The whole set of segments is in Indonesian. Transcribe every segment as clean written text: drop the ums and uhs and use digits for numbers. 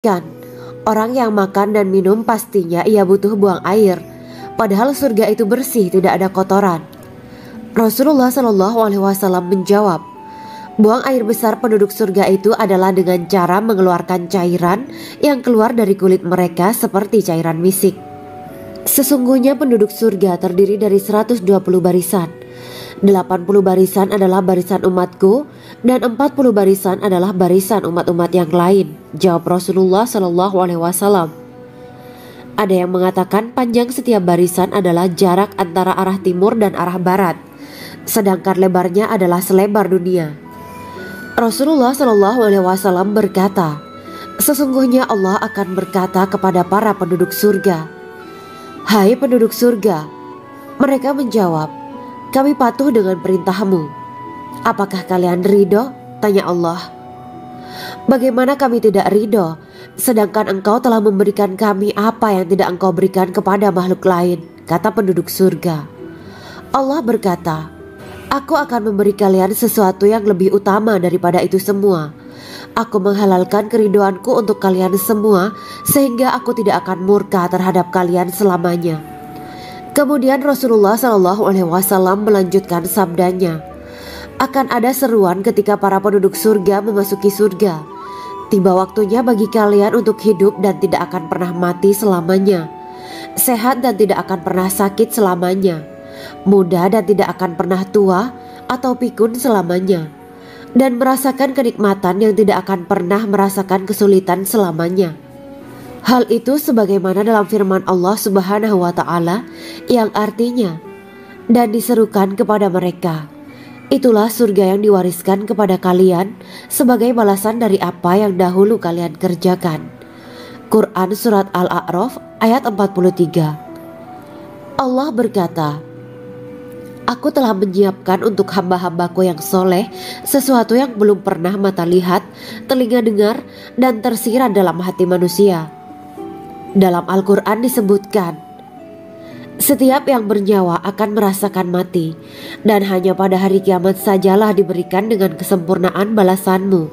Kan, orang yang makan dan minum pastinya ia butuh buang air. Padahal surga itu bersih, tidak ada kotoran. Rasulullah Shallallahu Alaihi Wasallam menjawab, buang air besar penduduk surga itu adalah dengan cara mengeluarkan cairan yang keluar dari kulit mereka seperti cairan misik. Sesungguhnya penduduk surga terdiri dari 120 barisan. 80 barisan adalah barisan umatku dan 40 barisan adalah barisan umat-umat yang lain, jawab Rasulullah Shallallahu Alaihi Wasallam. Ada yang mengatakan panjang setiap barisan adalah jarak antara arah timur dan arah barat, sedangkan lebarnya adalah selebar dunia. Rasulullah Shallallahu Alaihi Wasallam berkata, sesungguhnya Allah akan berkata kepada para penduduk surga, hai penduduk surga. Mereka menjawab, kami patuh dengan perintahmu. Apakah kalian ridho? Tanya Allah. Bagaimana kami tidak ridho, sedangkan engkau telah memberikan kami apa yang tidak engkau berikan kepada makhluk lain, kata penduduk surga. Allah berkata, aku akan memberi kalian sesuatu yang lebih utama daripada itu semua. Aku menghalalkan keridoanku untuk kalian semua, sehingga aku tidak akan murka terhadap kalian selamanya. Kemudian Rasulullah Shallallahu Alaihi Wasallam melanjutkan sabdanya, akan ada seruan ketika para penduduk surga memasuki surga. Tiba waktunya bagi kalian untuk hidup dan tidak akan pernah mati selamanya, sehat dan tidak akan pernah sakit selamanya, muda dan tidak akan pernah tua atau pikun selamanya, dan merasakan kenikmatan yang tidak akan pernah merasakan kesulitan selamanya. Hal itu sebagaimana dalam firman Allah Subhanahu wa Ta'ala yang artinya, dan diserukan kepada mereka, itulah surga yang diwariskan kepada kalian sebagai balasan dari apa yang dahulu kalian kerjakan. Quran Surat Al-A'raf ayat 43. Allah berkata, aku telah menyiapkan untuk hamba-hambaku yang soleh sesuatu yang belum pernah mata lihat, telinga dengar, dan tersirat dalam hati manusia. Dalam Al-Quran disebutkan, setiap yang bernyawa akan merasakan mati, dan hanya pada hari kiamat sajalah diberikan dengan kesempurnaan balasanmu.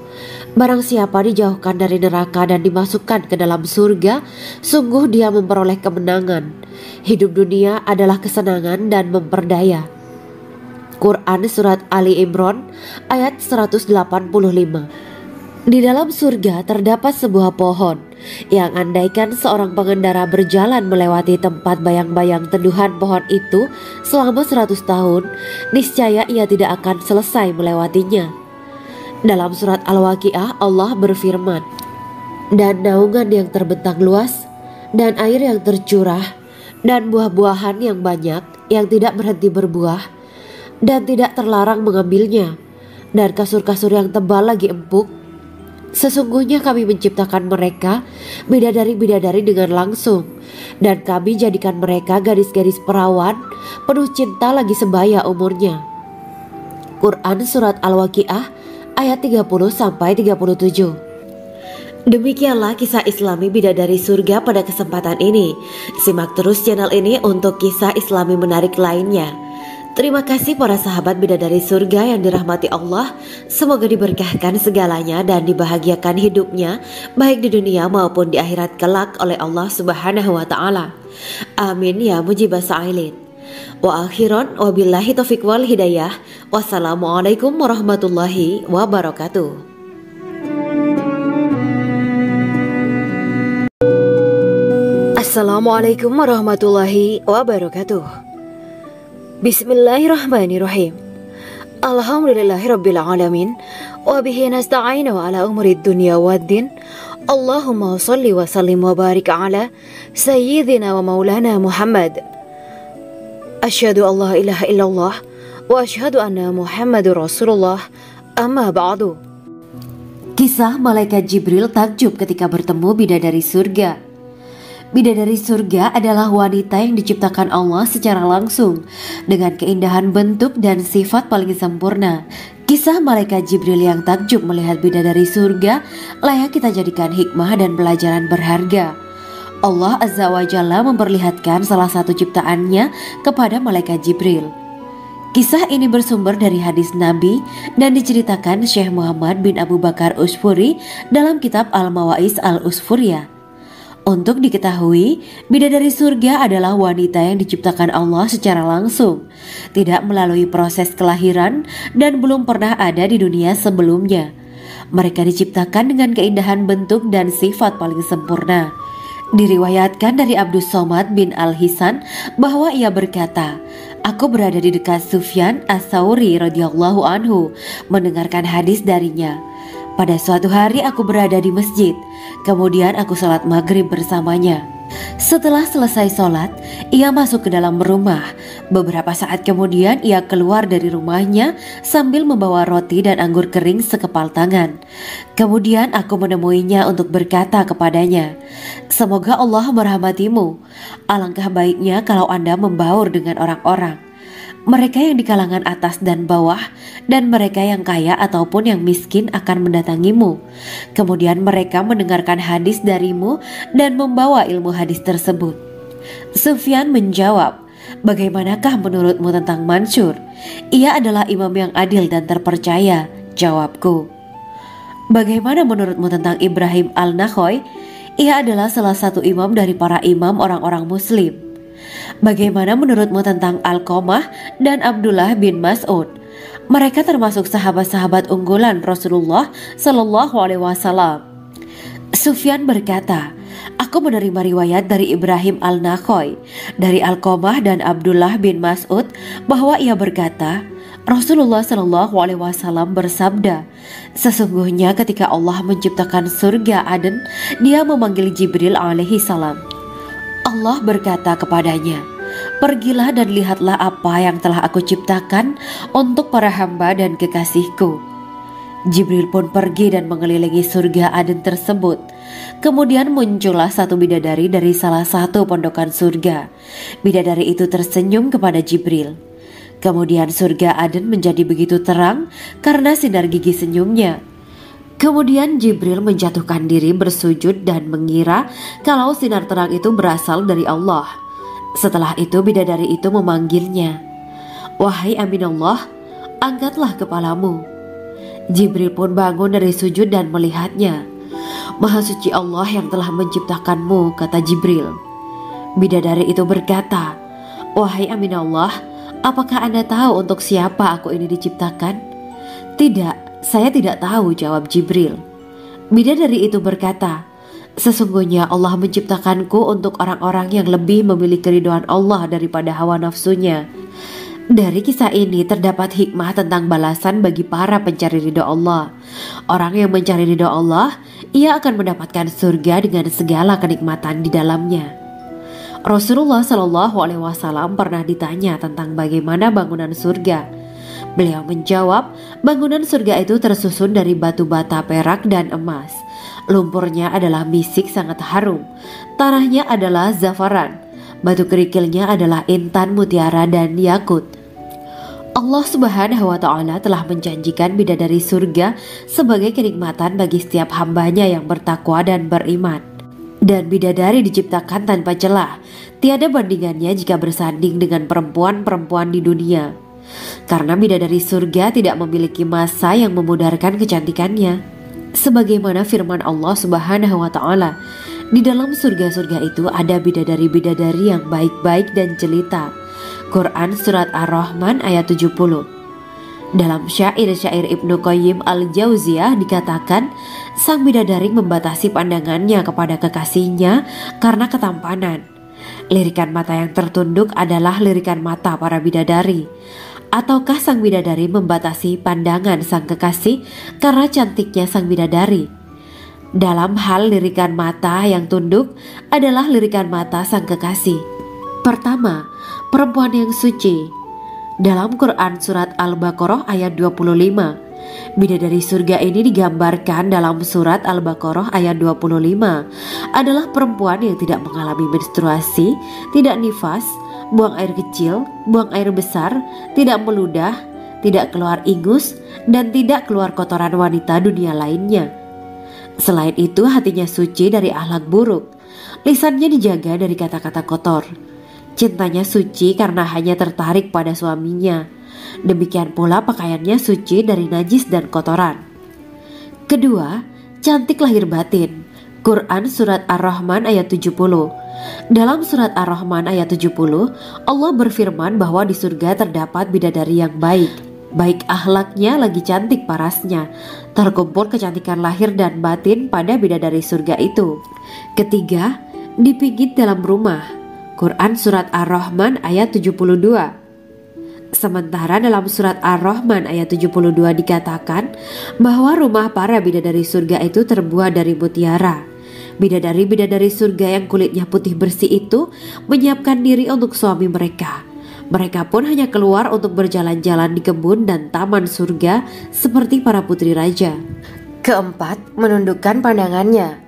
Barang siapa dijauhkan dari neraka dan dimasukkan ke dalam surga, sungguh dia memperoleh kemenangan. Hidup dunia adalah kesenangan dan memperdaya. Quran Surat Ali Imran ayat 185. Di dalam surga terdapat sebuah pohon yang andaikan seorang pengendara berjalan melewati tempat bayang-bayang teduhan pohon itu selama 100 tahun, niscaya ia tidak akan selesai melewatinya. Dalam surat Al-Waqiah Allah berfirman, dan naungan yang terbentang luas, dan air yang tercurah, dan buah-buahan yang banyak yang tidak berhenti berbuah, dan tidak terlarang mengambilnya, dan kasur-kasur yang tebal lagi empuk. Sesungguhnya kami menciptakan mereka bidadari-bidadari dengan langsung, dan kami jadikan mereka gadis-gadis perawan penuh cinta lagi sebaya umurnya. Quran Surat Al-Waqiah ayat 30-37. Demikianlah kisah Islami bidadari surga pada kesempatan ini. Simak terus channel ini untuk kisah Islami menarik lainnya. Terima kasih para sahabat bidadari surga yang dirahmati Allah. Semoga diberkahkan segalanya dan dibahagiakan hidupnya, baik di dunia maupun di akhirat kelak oleh Allah Subhanahu wa Ta'ala. Amin ya mujibah sa'ilin. Wa akhiran wabillahi taufiq wal hidayah. Wassalamualaikum warahmatullahi wabarakatuh. Assalamualaikum warahmatullahi wabarakatuh. Bismillahirrahmanirrahim. Alhamdulillahirabbil alamin wa bihi nasta'inu ala umuri dunya waddin. Allahumma shalli wa sallim wa barik ala sayyidina wa maulana Muhammad. Asyhadu an la ilaha illallah wa asyhadu anna Muhammadur Rasulullah. Amma ba'du. Kisah malaikat Jibril takjub ketika bertemu bidadari surga. Bidadari surga adalah wanita yang diciptakan Allah secara langsung dengan keindahan bentuk dan sifat paling sempurna. Kisah malaikat Jibril yang takjub melihat bidadari surga layak kita jadikan hikmah dan pelajaran berharga. Allah Azza wa Jalla memperlihatkan salah satu ciptaannya kepada malaikat Jibril. Kisah ini bersumber dari hadis Nabi dan diceritakan Syekh Muhammad bin Abu Bakar Usfuri dalam kitab Al-Mawaiz Al-Usfuriyah. Untuk diketahui, bidadari surga adalah wanita yang diciptakan Allah secara langsung, tidak melalui proses kelahiran dan belum pernah ada di dunia sebelumnya. Mereka diciptakan dengan keindahan bentuk dan sifat paling sempurna. Diriwayatkan dari Abdus Somad bin Al-Hisan bahwa ia berkata, "Aku berada di dekat Sufyan As-Tsauri radhiyallahu anhu mendengarkan hadis darinya. Pada suatu hari aku berada di masjid, kemudian aku sholat maghrib bersamanya. Setelah selesai sholat, ia masuk ke dalam rumah. Beberapa saat kemudian ia keluar dari rumahnya sambil membawa roti dan anggur kering sekepal tangan. Kemudian aku menemuinya untuk berkata kepadanya, 'Semoga Allah merahmatimu. Alangkah baiknya kalau Anda membaur dengan orang-orang. Mereka yang di kalangan atas dan bawah, dan mereka yang kaya ataupun yang miskin akan mendatangimu. Kemudian mereka mendengarkan hadis darimu dan membawa ilmu hadis tersebut.' Sufyan menjawab, 'Bagaimanakah menurutmu tentang Mansur? Ia adalah imam yang adil dan terpercaya.' Jawabku. 'Bagaimana menurutmu tentang Ibrahim Al-Nakhoy? Ia adalah salah satu imam dari para imam orang-orang muslim.' 'Bagaimana menurutmu tentang Alqamah dan Abdullah bin Mas'ud? Mereka termasuk sahabat-sahabat unggulan Rasulullah Shallallahu Alaihi Wasallam.' Sufyan berkata, 'Aku menerima riwayat dari Ibrahim Al-Nakhoy, dari Alqamah dan Abdullah bin Mas'ud bahwa ia berkata, Rasulullah Shallallahu Alaihi Wasallam bersabda, sesungguhnya ketika Allah menciptakan surga Aden, Dia memanggil Jibril alaihi salam. Allah berkata kepadanya, pergilah dan lihatlah apa yang telah aku ciptakan untuk para hamba dan kekasihku. Jibril pun pergi dan mengelilingi surga Aden tersebut. Kemudian muncullah satu bidadari dari salah satu pondokan surga. Bidadari itu tersenyum kepada Jibril. Kemudian surga Aden menjadi begitu terang karena sinar gigi senyumnya. Kemudian Jibril menjatuhkan diri bersujud dan mengira kalau sinar terang itu berasal dari Allah. Setelah itu bidadari itu memanggilnya, wahai Aminullah, angkatlah kepalamu. Jibril pun bangun dari sujud dan melihatnya. Maha suci Allah yang telah menciptakanmu, kata Jibril. Bidadari itu berkata, wahai Aminullah, apakah Anda tahu untuk siapa aku ini diciptakan? Tidak. Saya tidak tahu, jawab Jibril. Bidadari itu berkata, sesungguhnya Allah menciptakanku untuk orang-orang yang lebih memilih keridhaan Allah daripada hawa nafsunya. Dari kisah ini terdapat hikmah tentang balasan bagi para pencari ridho Allah. Orang yang mencari ridho Allah, ia akan mendapatkan surga dengan segala kenikmatan di dalamnya. Rasulullah Shallallahu Alaihi Wasallam pernah ditanya tentang bagaimana bangunan surga. Beliau menjawab, bangunan surga itu tersusun dari batu bata, perak, dan emas. Lumpurnya adalah misik sangat harum. Tanahnya adalah zafaran. Batu kerikilnya adalah intan, mutiara, dan yakut. Allah Subhanahu wa Ta'ala telah menjanjikan bidadari surga sebagai kenikmatan bagi setiap hambanya yang bertakwa dan beriman. Dan bidadari diciptakan tanpa celah. Tiada bandingannya jika bersanding dengan perempuan-perempuan di dunia. Karena bidadari surga tidak memiliki masa yang memudarkan kecantikannya. Sebagaimana firman Allah Subhanahu wa Ta'ala, di dalam surga-surga itu ada bidadari-bidadari yang baik-baik dan jelita. Quran Surat Ar-Rahman ayat 70. Dalam syair-syair Ibnu Qayyim Al-Jauziyah dikatakan, sang bidadari membatasi pandangannya kepada kekasihnya karena ketampanan. Lirikan mata yang tertunduk adalah lirikan mata para bidadari. Ataukah sang bidadari membatasi pandangan sang kekasih karena cantiknya sang bidadari? Dalam hal lirikan mata yang tunduk adalah lirikan mata sang kekasih. Pertama, perempuan yang suci. Dalam Quran Surat Al-Baqarah ayat 25, bidadari surga ini digambarkan dalam Surat Al-Baqarah ayat 25 adalah perempuan yang tidak mengalami menstruasi, tidak nifas, buang air kecil, buang air besar, tidak meludah, tidak keluar ingus, dan tidak keluar kotoran wanita dunia lainnya. Selain itu hatinya suci dari akhlak buruk, lisannya dijaga dari kata-kata kotor. Cintanya suci karena hanya tertarik pada suaminya. Demikian pula pakaiannya suci dari najis dan kotoran. Kedua, cantik lahir batin. Quran Surat Ar-Rahman ayat 70. Dalam Surat Ar-Rahman ayat 70, Allah berfirman bahwa di surga terdapat bidadari yang baik. Baik akhlaknya lagi cantik parasnya. Terkumpul kecantikan lahir dan batin pada bidadari surga itu. Ketiga, dipijit dalam rumah. Quran Surat Ar-Rahman ayat 72. Sementara dalam Surat Ar-Rahman ayat 72 dikatakan bahwa rumah para bidadari surga itu terbuat dari mutiara. Bidadari-bidadari surga yang kulitnya putih bersih itu menyiapkan diri untuk suami mereka. Mereka pun hanya keluar untuk berjalan-jalan di kebun dan taman surga seperti para putri raja. Keempat, menundukkan pandangannya.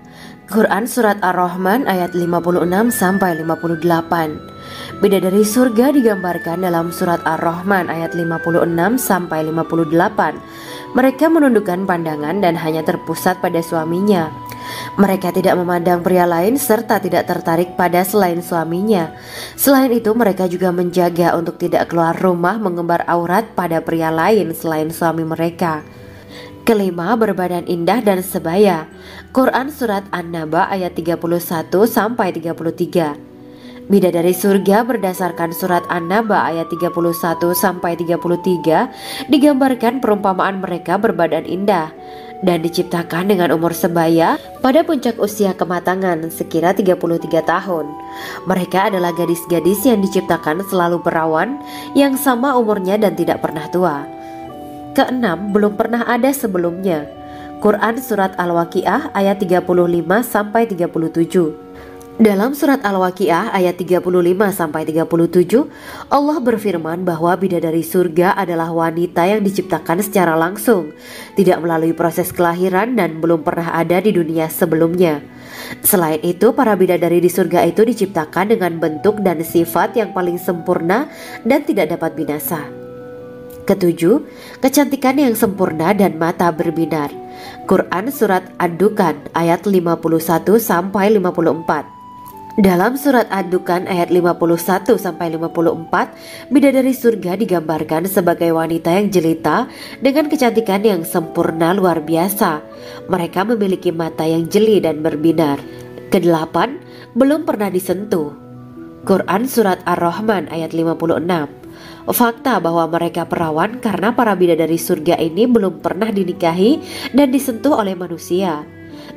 Quran Surat Ar-Rahman ayat 56-58. Bidadari surga digambarkan dalam Surat Ar-Rahman ayat 56-58. Mereka menundukkan pandangan dan hanya terpusat pada suaminya. Mereka tidak memandang pria lain serta tidak tertarik pada selain suaminya. Selain itu mereka juga menjaga untuk tidak keluar rumah mengembar aurat pada pria lain selain suami mereka. Kelima, berbadan indah dan sebaya. Quran Surat An-Naba ayat 31-33. Bidadari surga berdasarkan Surat An-Naba ayat 31-33 digambarkan perumpamaan mereka berbadan indah dan diciptakan dengan umur sebaya pada puncak usia kematangan sekira 33 tahun. Mereka adalah gadis-gadis yang diciptakan selalu perawan yang sama umurnya dan tidak pernah tua. Keenam, belum pernah ada sebelumnya. Quran Surat Al-Waqiah ayat 35-37. Dalam Surat Al-Waqiah ayat 35-37, Allah berfirman bahwa bidadari surga adalah wanita yang diciptakan secara langsung, tidak melalui proses kelahiran dan belum pernah ada di dunia sebelumnya. Selain itu, para bidadari di surga itu diciptakan dengan bentuk dan sifat yang paling sempurna dan tidak dapat binasa. Ketujuh, kecantikan yang sempurna dan mata berbinar. Quran Surat Ad-Dukan ayat 51-54. Dalam Surat Ad-Dukan ayat 51-54, bidadari surga digambarkan sebagai wanita yang jelita dengan kecantikan yang sempurna luar biasa. Mereka memiliki mata yang jeli dan berbinar. Kedelapan, belum pernah disentuh. Quran Surat Ar-Rahman ayat 56. Fakta bahwa mereka perawan karena para bidadari surga ini belum pernah dinikahi dan disentuh oleh manusia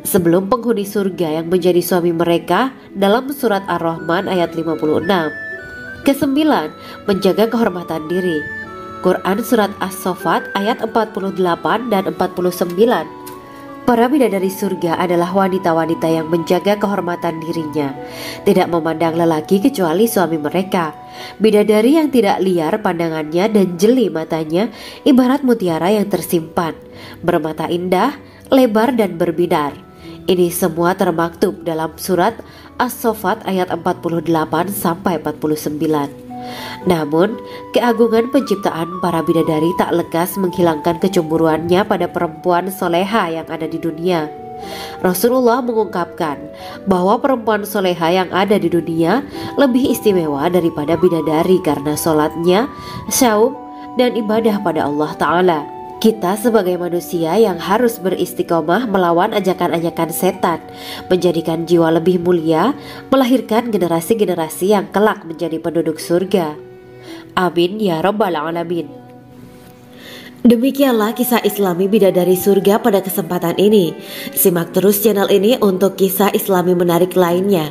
sebelum penghuni surga yang menjadi suami mereka dalam Surat Ar-Rahman ayat 56. Kesembilan, menjaga kehormatan diri. Quran Surat As-Saffat ayat 48 dan 49. Para bidadari surga adalah wanita-wanita yang menjaga kehormatan dirinya, tidak memandang lelaki kecuali suami mereka. Bidadari yang tidak liar pandangannya dan jeli matanya ibarat mutiara yang tersimpan, bermata indah, lebar dan berbinar. Ini semua termaktub dalam Surat As-Saffat ayat 48-49. Namun, keagungan penciptaan para bidadari tak lekas menghilangkan kecemburuannya pada perempuan soleha yang ada di dunia. Rasulullah mengungkapkan bahwa perempuan soleha yang ada di dunia lebih istimewa daripada bidadari karena sholatnya, syaum, dan ibadah pada Allah Ta'ala. Kita sebagai manusia yang harus beristiqomah melawan ajakan-ajakan setan, menjadikan jiwa lebih mulia, melahirkan generasi-generasi yang kelak menjadi penduduk surga. Amin ya Rabbal Alamin. Demikianlah kisah Islami bidadari surga pada kesempatan ini. Simak terus channel ini untuk kisah Islami menarik lainnya.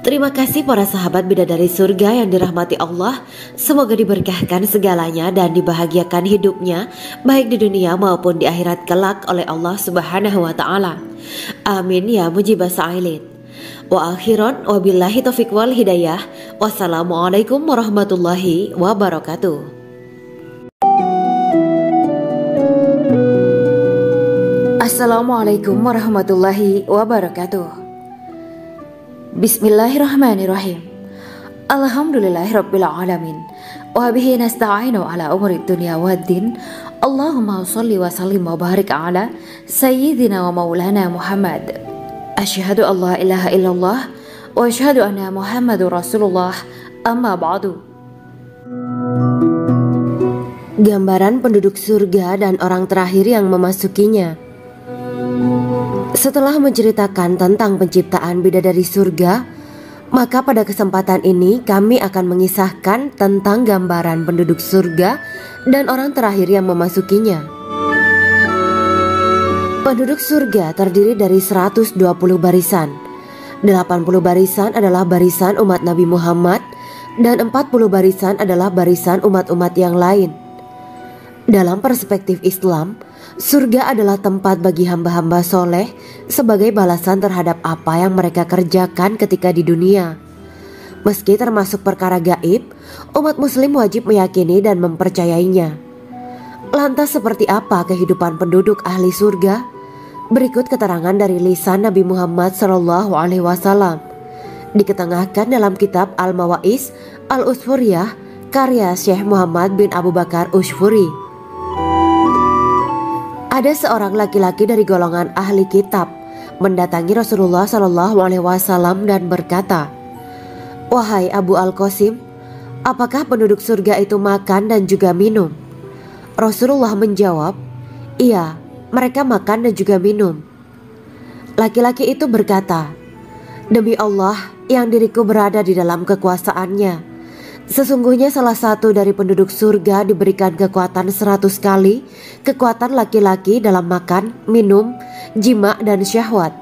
Terima kasih para sahabat bidadari surga yang dirahmati Allah. Semoga diberkahkan segalanya dan dibahagiakan hidupnya baik di dunia maupun di akhirat kelak oleh Allah Subhanahu wa Ta'ala. Amin ya mujibah sa'ilin. Wa akhiran wabillahi taufiq wal hidayah. Wassalamualaikum warahmatullahi wabarakatuh. Assalamualaikum warahmatullahi wabarakatuh. Bismillahirrahmanirrahim. Alhamdulillahirabbil alamin. Wa bihi nasta'inu ala umuri dunya waddin. Allahumma shalli wa sallim wa barik ala sayyidina wa maulana Muhammad. Asyhadu an la ilaha illallah wa asyhadu anna Muhammadur Rasulullah. Amma ba'du. Gambaran penduduk surga dan orang terakhir yang memasukinya. Setelah menceritakan tentang penciptaan bidadari surga, maka pada kesempatan ini kami akan mengisahkan tentang gambaran penduduk surga dan orang terakhir yang memasukinya. Penduduk surga terdiri dari 120 barisan. 80 barisan adalah barisan umat Nabi Muhammad dan 40 barisan adalah barisan umat-umat yang lain. Dalam perspektif Islam, surga adalah tempat bagi hamba-hamba soleh sebagai balasan terhadap apa yang mereka kerjakan ketika di dunia. Meski termasuk perkara gaib, umat muslim wajib meyakini dan mempercayainya. Lantas seperti apa kehidupan penduduk ahli surga? Berikut keterangan dari lisan Nabi Muhammad SAW, diketengahkan dalam kitab Al-Mawaiz Al-Usfuriyah karya Syekh Muhammad bin Abu Bakar Ushfuri. Ada seorang laki-laki dari golongan ahli kitab mendatangi Rasulullah SAW dan berkata, "Wahai Abu Al-Qasim, apakah penduduk surga itu makan dan juga minum?" Rasulullah menjawab, "Iya, mereka makan dan juga minum." Laki-laki itu berkata, "Demi Allah yang diriku berada di dalam kekuasaannya, sesungguhnya salah satu dari penduduk surga diberikan kekuatan 100 kali kekuatan laki-laki dalam makan, minum, jima, dan syahwat."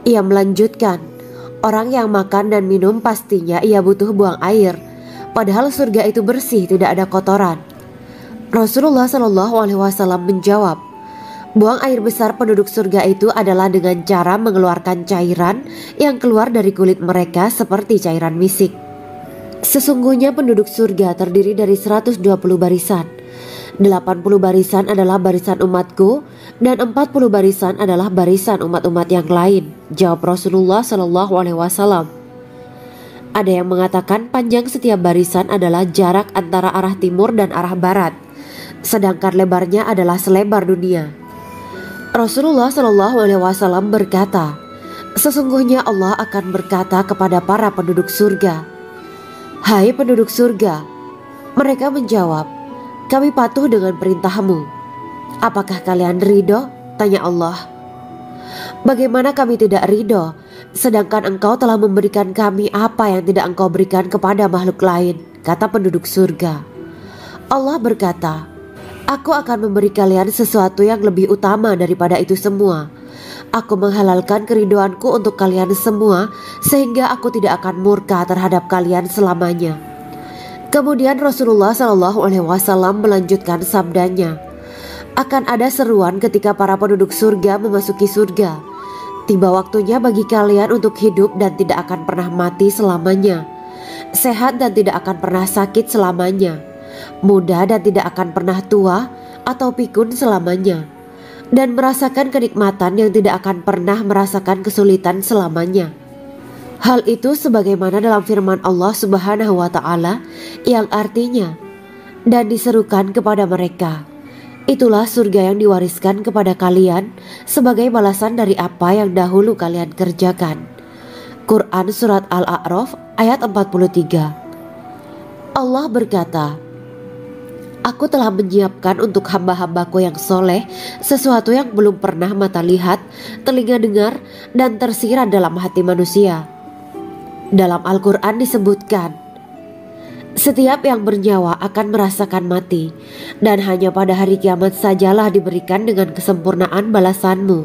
Ia melanjutkan, "Orang yang makan dan minum pastinya ia butuh buang air, padahal surga itu bersih, tidak ada kotoran." Rasulullah SAW menjawab, "Buang air besar penduduk surga itu adalah dengan cara mengeluarkan cairan yang keluar dari kulit mereka seperti cairan misik." Sesungguhnya penduduk surga terdiri dari 120 barisan. 80 barisan adalah barisan umatku dan 40 barisan adalah barisan umat-umat yang lain, jawab Rasulullah SAW. Ada yang mengatakan panjang setiap barisan adalah jarak antara arah timur dan arah barat, sedangkan lebarnya adalah selebar dunia. Rasulullah SAW berkata, "Sesungguhnya Allah akan berkata kepada para penduduk surga, 'Hai penduduk surga,' mereka menjawab, 'Kami patuh dengan perintahmu.' 'Apakah kalian ridho?' tanya Allah. 'Bagaimana kami tidak ridho, sedangkan engkau telah memberikan kami apa yang tidak engkau berikan kepada makhluk lain,' kata penduduk surga. Allah berkata, 'Aku akan memberi kalian sesuatu yang lebih utama daripada itu semua. Aku menghalalkan keridoanku untuk kalian semua sehingga aku tidak akan murka terhadap kalian selamanya.'" Kemudian Rasulullah SAW melanjutkan sabdanya, "Akan ada seruan ketika para penduduk surga memasuki surga. Tiba waktunya bagi kalian untuk hidup dan tidak akan pernah mati selamanya, sehat dan tidak akan pernah sakit selamanya, muda dan tidak akan pernah tua atau pikun selamanya, dan merasakan kenikmatan yang tidak akan pernah merasakan kesulitan selamanya." Hal itu sebagaimana dalam firman Allah Subhanahu wa Ta'ala yang artinya, "Dan diserukan kepada mereka, itulah surga yang diwariskan kepada kalian sebagai balasan dari apa yang dahulu kalian kerjakan." Quran Surat Al-A'raf ayat 43. Allah berkata, "Aku telah menyiapkan untuk hamba-hambaku yang soleh sesuatu yang belum pernah mata lihat, telinga dengar, dan tersirat dalam hati manusia." Dalam Al-Quran disebutkan, "Setiap yang bernyawa akan merasakan mati, dan hanya pada hari kiamat sajalah diberikan dengan kesempurnaan balasanmu.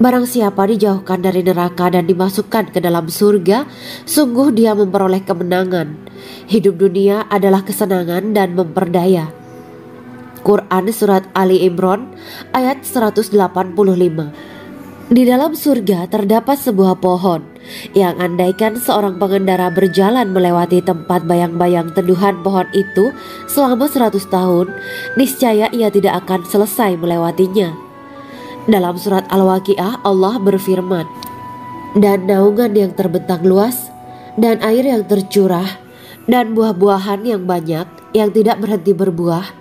Barang siapa dijauhkan dari neraka dan dimasukkan ke dalam surga, sungguh dia memperoleh kemenangan. Hidup dunia adalah kesenangan dan memperdaya." Quran Surat Ali Imran ayat 185. Di dalam surga terdapat sebuah pohon yang andaikan seorang pengendara berjalan melewati tempat bayang-bayang teduhan pohon itu selama 100 tahun, niscaya ia tidak akan selesai melewatinya. Dalam surat Al-Waqiah Allah berfirman, "Dan naungan yang terbentang luas, dan air yang tercurah, dan buah-buahan yang banyak yang tidak berhenti berbuah,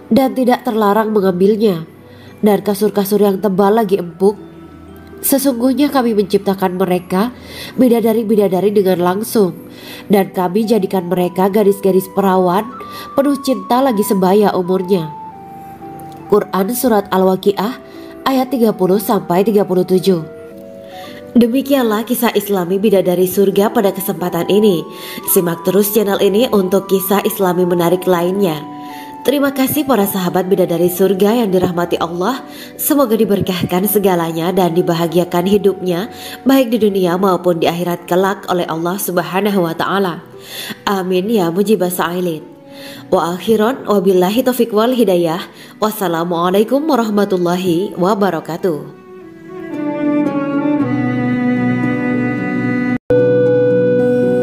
dan tidak terlarang mengambilnya, dan kasur-kasur yang tebal lagi empuk. Sesungguhnya kami menciptakan mereka, bidadari-bidadari dengan langsung, dan kami jadikan mereka gadis-gadis perawan penuh cinta lagi sebaya umurnya. Quran Surat Al-Waqiah ayat 30-37. Demikianlah kisah Islami bidadari surga pada kesempatan ini. Simak terus channel ini untuk kisah Islami menarik lainnya. Terima kasih para sahabat bidadari surga yang dirahmati Allah. Semoga diberkahkan segalanya dan dibahagiakan hidupnya baik di dunia maupun di akhirat kelak oleh Allah Subhanahu wa taala. Amin ya mujibah sa'ilin. Wa akhiran wabillahi taufiq wal hidayah. Wassalamualaikum warahmatullahi wabarakatuh.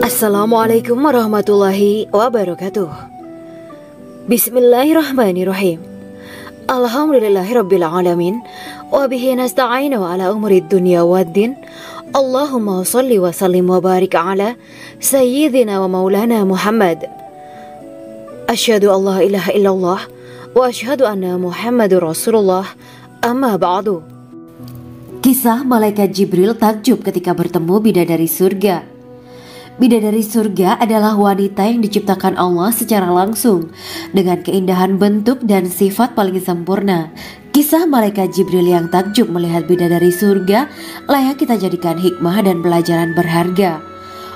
Assalamualaikum warahmatullahi wabarakatuh. Bismillahirrahmanirrahim. Alhamdulillahirabbil alamin wa bihi nasta'inu ala umurid dunya waddin. Allahumma shalli wa sallim wa barik ala sayyidina wa maulana Muhammad. Asyhadu an la ilaha illallah wa asyhadu anna Muhammadur Rasulullah. Amma ba'du. Kisah malaikat Jibril takjub ketika bertemu bidadari surga. Bidadari surga adalah wanita yang diciptakan Allah secara langsung dengan keindahan bentuk dan sifat paling sempurna. Kisah malaikat Jibril yang takjub melihat bidadari surga layak kita jadikan hikmah dan pelajaran berharga.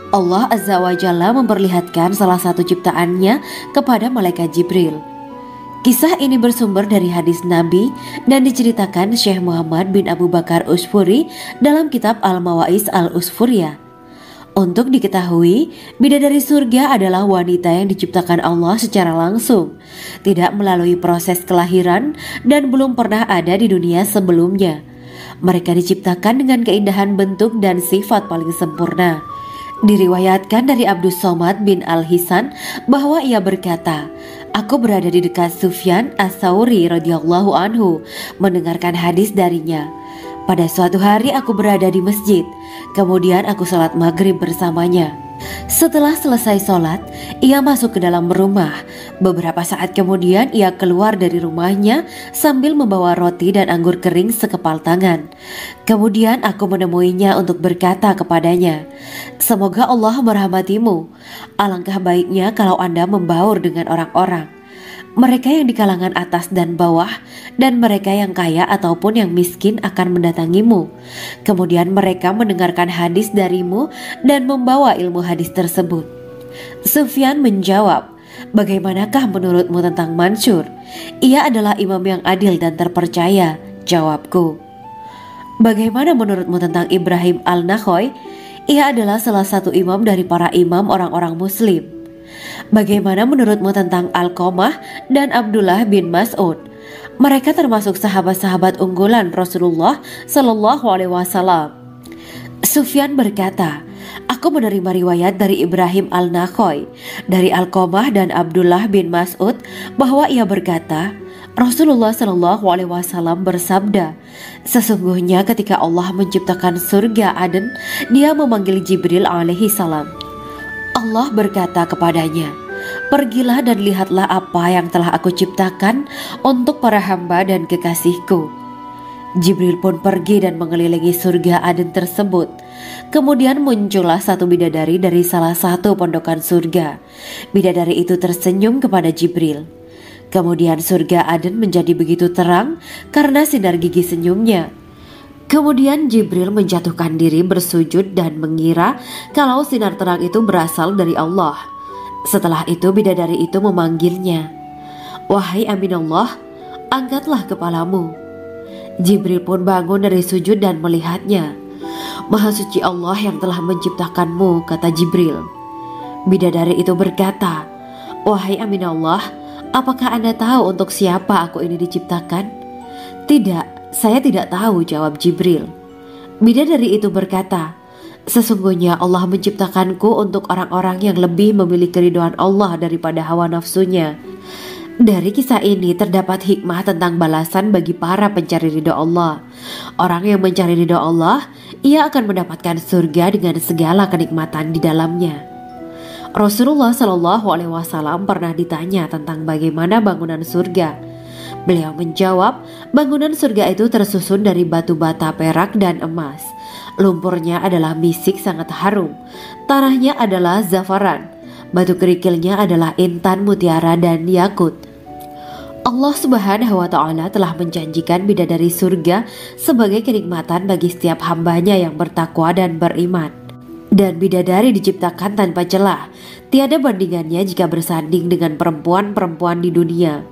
Allah Azza wa Jalla memperlihatkan salah satu ciptaannya kepada malaikat Jibril. Kisah ini bersumber dari hadis Nabi dan diceritakan Syekh Muhammad bin Abu Bakar Usfuri dalam kitab Al-Mawaiz Al-Usfuriyah. Untuk diketahui, bidadari surga adalah wanita yang diciptakan Allah secara langsung, tidak melalui proses kelahiran dan belum pernah ada di dunia sebelumnya. Mereka diciptakan dengan keindahan bentuk dan sifat paling sempurna. Diriwayatkan dari Abdus Somad bin Al-Hisan bahwa ia berkata, "Aku berada di dekat Sufyan As-Sauri radhiyallahu anhu mendengarkan hadis darinya. Pada suatu hari aku berada di masjid, kemudian aku sholat maghrib bersamanya. Setelah selesai sholat, ia masuk ke dalam rumah. Beberapa saat kemudian ia keluar dari rumahnya sambil membawa roti dan anggur kering sekepal tangan. Kemudian aku menemuinya untuk berkata kepadanya, 'Semoga Allah merahmatimu. Alangkah baiknya kalau Anda membaur dengan orang-orang. Mereka yang di kalangan atas dan bawah dan mereka yang kaya ataupun yang miskin akan mendatangimu. Kemudian mereka mendengarkan hadis darimu dan membawa ilmu hadis tersebut.' Sufyan menjawab, 'Bagaimanakah menurutmu tentang Mansur? Ia adalah imam yang adil dan terpercaya.' Jawabku. 'Bagaimana menurutmu tentang Ibrahim Al-Nakhoy? Ia adalah salah satu imam dari para imam orang-orang muslim.' Bagaimana menurutmu tentang Alqamah dan Abdullah bin Mas'ud? Mereka termasuk sahabat-sahabat unggulan Rasulullah Sallallahu Alaihi Wasallam.' Sufyan berkata, 'Aku menerima riwayat dari Ibrahim Al-Nakhoy, dari Alqamah dan Abdullah bin Mas'ud bahwa ia berkata, Rasulullah Sallallahu Alaihi Wasallam bersabda, sesungguhnya ketika Allah menciptakan surga Aden, Dia memanggil Jibril alaihi salam. Allah berkata kepadanya, pergilah dan lihatlah apa yang telah aku ciptakan untuk para hamba dan kekasihku. Jibril pun pergi dan mengelilingi surga Aden tersebut. Kemudian muncullah satu bidadari dari salah satu pondokan surga. Bidadari itu tersenyum kepada Jibril. Kemudian surga Aden menjadi begitu terang karena sinar gigi senyumnya. Kemudian Jibril menjatuhkan diri bersujud dan mengira kalau sinar terang itu berasal dari Allah. Setelah itu bidadari itu memanggilnya, wahai Aminullah, angkatlah kepalamu. Jibril pun bangun dari sujud dan melihatnya. Maha suci Allah yang telah menciptakanmu, kata Jibril. Bidadari itu berkata, wahai Aminullah, apakah Anda tahu untuk siapa aku ini diciptakan? Tidak. Saya tidak tahu, jawab Jibril. Bidadari itu berkata, sesungguhnya Allah menciptakanku untuk orang-orang yang lebih memilih keridhaan Allah daripada hawa nafsunya. Dari kisah ini terdapat hikmah tentang balasan bagi para pencari ridha Allah. Orang yang mencari ridha Allah, ia akan mendapatkan surga dengan segala kenikmatan di dalamnya. Rasulullah Shallallahu Alaihi Wasallam pernah ditanya tentang bagaimana bangunan surga. Beliau menjawab, bangunan surga itu tersusun dari batu bata perak dan emas. Lumpurnya adalah misik sangat harum, tanahnya adalah zafaran, batu kerikilnya adalah intan, mutiara, dan yakut. Allah Subhanahu wa Ta'ala telah menjanjikan bidadari surga sebagai kenikmatan bagi setiap hambanya yang bertakwa dan beriman. Dan bidadari diciptakan tanpa celah, tiada bandingannya jika bersanding dengan perempuan-perempuan di dunia.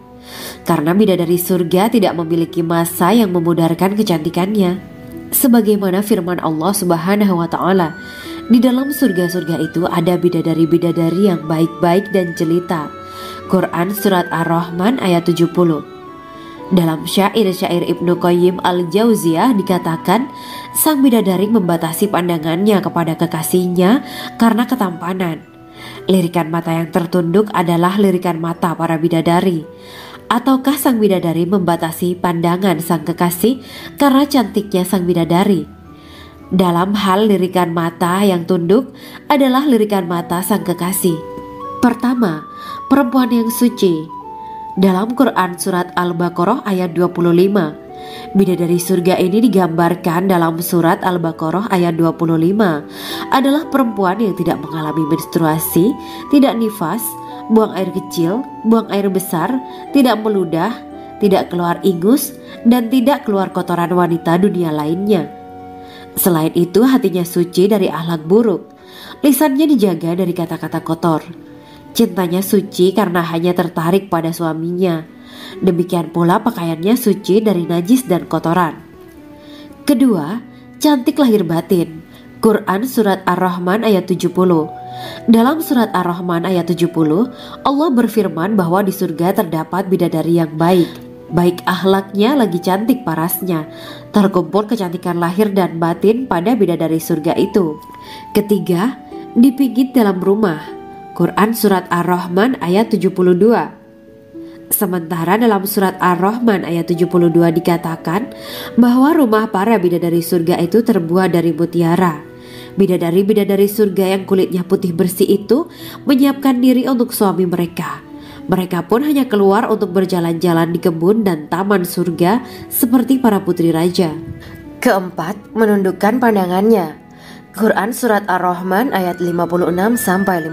Karena bidadari surga tidak memiliki masa yang memudarkan kecantikannya. Sebagaimana firman Allah Subhanahu wa Ta'ala, di dalam surga-surga itu ada bidadari-bidadari yang baik-baik dan jelita. Quran Surat Ar-Rahman ayat 70. Dalam syair-syair Ibnu Qayyim Al-Jauziyah dikatakan, sang bidadari membatasi pandangannya kepada kekasihnya karena ketampanan. Lirikan mata yang tertunduk adalah lirikan mata para bidadari. Ataukah sang bidadari membatasi pandangan sang kekasih karena cantiknya sang bidadari? Dalam hal lirikan mata yang tunduk adalah lirikan mata sang kekasih. Pertama, perempuan yang suci. Dalam Quran Surat Al-Baqarah ayat 25, bidadari surga ini digambarkan dalam Surat Al-Baqarah ayat 25 adalah perempuan yang tidak mengalami menstruasi, tidak nifas, buang air kecil, buang air besar, tidak meludah, tidak keluar ingus, dan tidak keluar kotoran wanita dunia lainnya. Selain itu, hatinya suci dari akhlak buruk, lisannya dijaga dari kata-kata kotor. Cintanya suci karena hanya tertarik pada suaminya. Demikian pula pakaiannya suci dari najis dan kotoran. Kedua, cantik lahir batin. Quran Surat Ar-Rahman ayat 70. Dalam Surat Ar-Rahman ayat 70, Allah berfirman bahwa di surga terdapat bidadari yang baik. Baik akhlaknya lagi cantik parasnya. Terkumpul kecantikan lahir dan batin pada bidadari surga itu. Ketiga, dipijit dalam rumah. Quran Surat Ar-Rahman ayat 72. Sementara dalam Surat Ar-Rahman ayat 72 dikatakan bahwa rumah para bidadari surga itu terbuat dari mutiara. Bidadari-bidadari surga yang kulitnya putih bersih itu menyiapkan diri untuk suami mereka. Mereka pun hanya keluar untuk berjalan-jalan di kebun dan taman surga seperti para putri raja. Keempat, menundukkan pandangannya. Quran Surat Ar-Rahman ayat 56-58.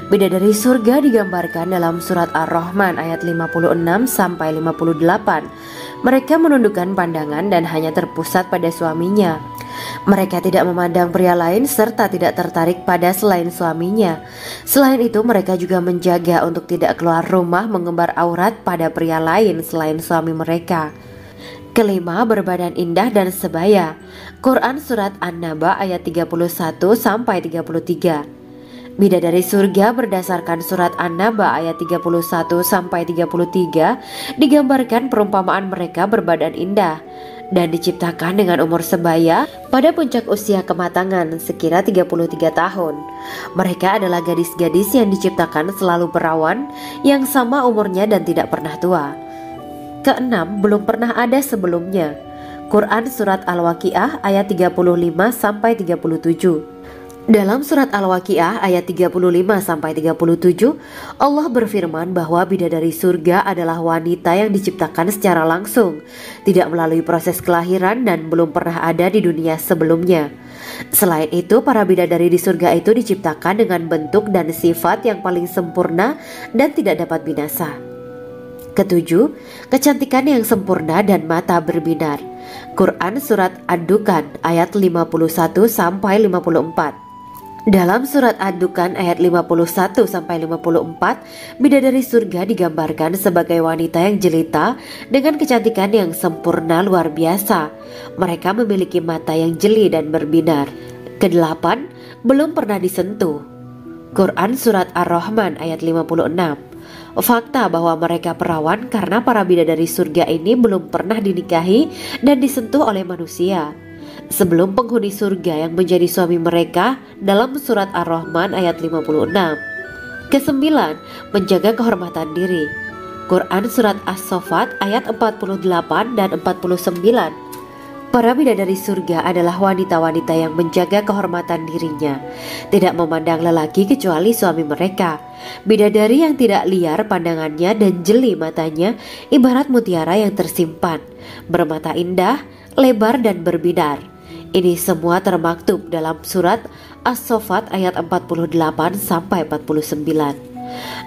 Bidadari surga digambarkan dalam Surat Ar-Rahman ayat 56-58. Mereka menundukkan pandangan dan hanya terpusat pada suaminya. Mereka tidak memandang pria lain serta tidak tertarik pada selain suaminya. Selain itu, mereka juga menjaga untuk tidak keluar rumah mengembar aurat pada pria lain selain suami mereka. Kelima, berbadan indah dan sebaya. Quran Surat An-Naba ayat 31-33. Bidadari surga berdasarkan Surat An-Naba ayat 31-33 digambarkan perumpamaan mereka berbadan indah dan diciptakan dengan umur sebaya pada puncak usia kematangan sekira 33 tahun. Mereka adalah gadis-gadis yang diciptakan selalu perawan, yang sama umurnya dan tidak pernah tua. Keenam, belum pernah ada sebelumnya. Quran Surat Al-Waqiah ayat 35-37. Dalam Surat Al-Waqiah ayat 35-37, Allah berfirman bahwa bidadari surga adalah wanita yang diciptakan secara langsung, tidak melalui proses kelahiran dan belum pernah ada di dunia sebelumnya. Selain itu, para bidadari di surga itu diciptakan dengan bentuk dan sifat yang paling sempurna dan tidak dapat binasa. Ketujuh, kecantikan yang sempurna dan mata berbinar. Quran Surat Ad-Dukan ayat 51-54. Dalam Surat Ad-Dukan ayat 51-54, bidadari surga digambarkan sebagai wanita yang jelita dengan kecantikan yang sempurna luar biasa. Mereka memiliki mata yang jeli dan berbinar. Kedelapan, belum pernah disentuh. Quran Surat Ar-Rahman ayat 56. Fakta bahwa mereka perawan karena para bidadari surga ini belum pernah dinikahi dan disentuh oleh manusia sebelum penghuni surga yang menjadi suami mereka dalam Surat Ar-Rahman ayat 56. Kesembilan, menjaga kehormatan diri. Quran Surat As-Saffat ayat 48 dan 49. Para bidadari surga adalah wanita-wanita yang menjaga kehormatan dirinya, tidak memandang lelaki kecuali suami mereka. Bidadari yang tidak liar pandangannya dan jeli matanya, ibarat mutiara yang tersimpan, bermata indah, lebar dan berbinar. Ini semua termaktub dalam surat As-Saffat ayat 48 sampai 49.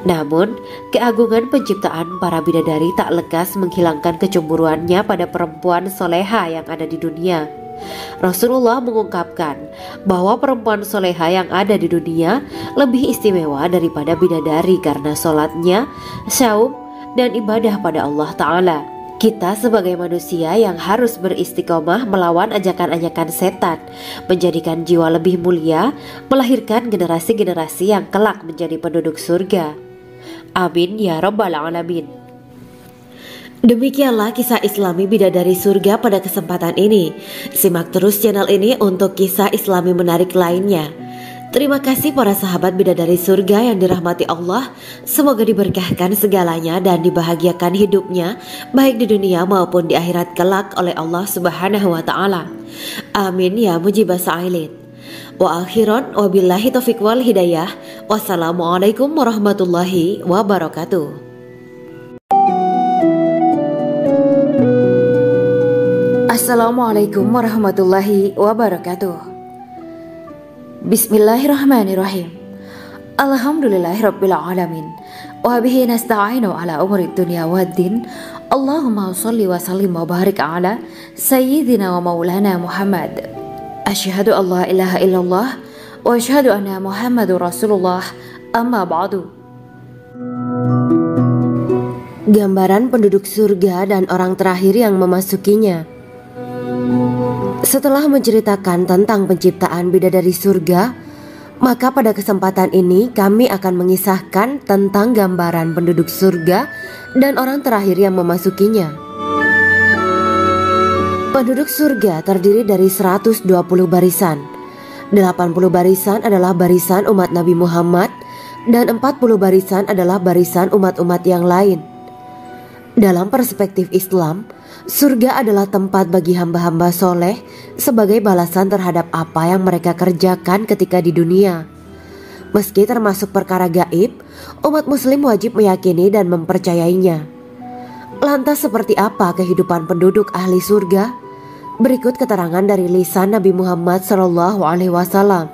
Namun, keagungan penciptaan para bidadari tak lekas menghilangkan kecemburuannya pada perempuan soleha yang ada di dunia. Rasulullah mengungkapkan bahwa perempuan soleha yang ada di dunia lebih istimewa daripada bidadari karena sholatnya, syaum, dan ibadah pada Allah Ta'ala. Kita sebagai manusia yang harus beristiqomah melawan ajakan-ajakan setan, menjadikan jiwa lebih mulia, melahirkan generasi-generasi yang kelak menjadi penduduk surga. Amin ya rabbal alamin. Demikianlah kisah Islami bidadari surga pada kesempatan ini. Simak terus channel ini untuk kisah Islami menarik lainnya. Terima kasih para sahabat bidadari surga yang dirahmati Allah. Semoga diberkahkan segalanya dan dibahagiakan hidupnya, baik di dunia maupun di akhirat kelak oleh Allah Subhanahu wa Ta'ala. Amin ya mujibah sa'ilin. Wa akhiran wabillahi taufiq wal hidayah. Wassalamualaikum warahmatullahi wabarakatuh. Assalamualaikum warahmatullahi wabarakatuh. Bismillahirrahmanirrahim. Alhamdulillahirabbil alamin. Wa bihi nasta'inu ala umuri dunya waddin. Allahumma shalli wa sallim wa barik ala sayyidina wa maulana Muhammad. Asyhadu an la ilaha illallah wa asyhadu anna Muhammadur Rasulullah. Amma ba'du. Gambaran penduduk surga dan orang terakhir yang memasukinya. Setelah menceritakan tentang penciptaan bidadari surga, maka pada kesempatan ini kami akan mengisahkan tentang gambaran penduduk surga dan orang terakhir yang memasukinya. Penduduk surga terdiri dari 120 barisan. 80 barisan adalah barisan umat Nabi Muhammad dan 40 barisan adalah barisan umat-umat yang lain. Dalam perspektif Islam, surga adalah tempat bagi hamba-hamba soleh sebagai balasan terhadap apa yang mereka kerjakan ketika di dunia. Meski termasuk perkara gaib, umat muslim wajib meyakini dan mempercayainya. Lantas seperti apa kehidupan penduduk ahli surga? Berikut keterangan dari lisan Nabi Muhammad SAW,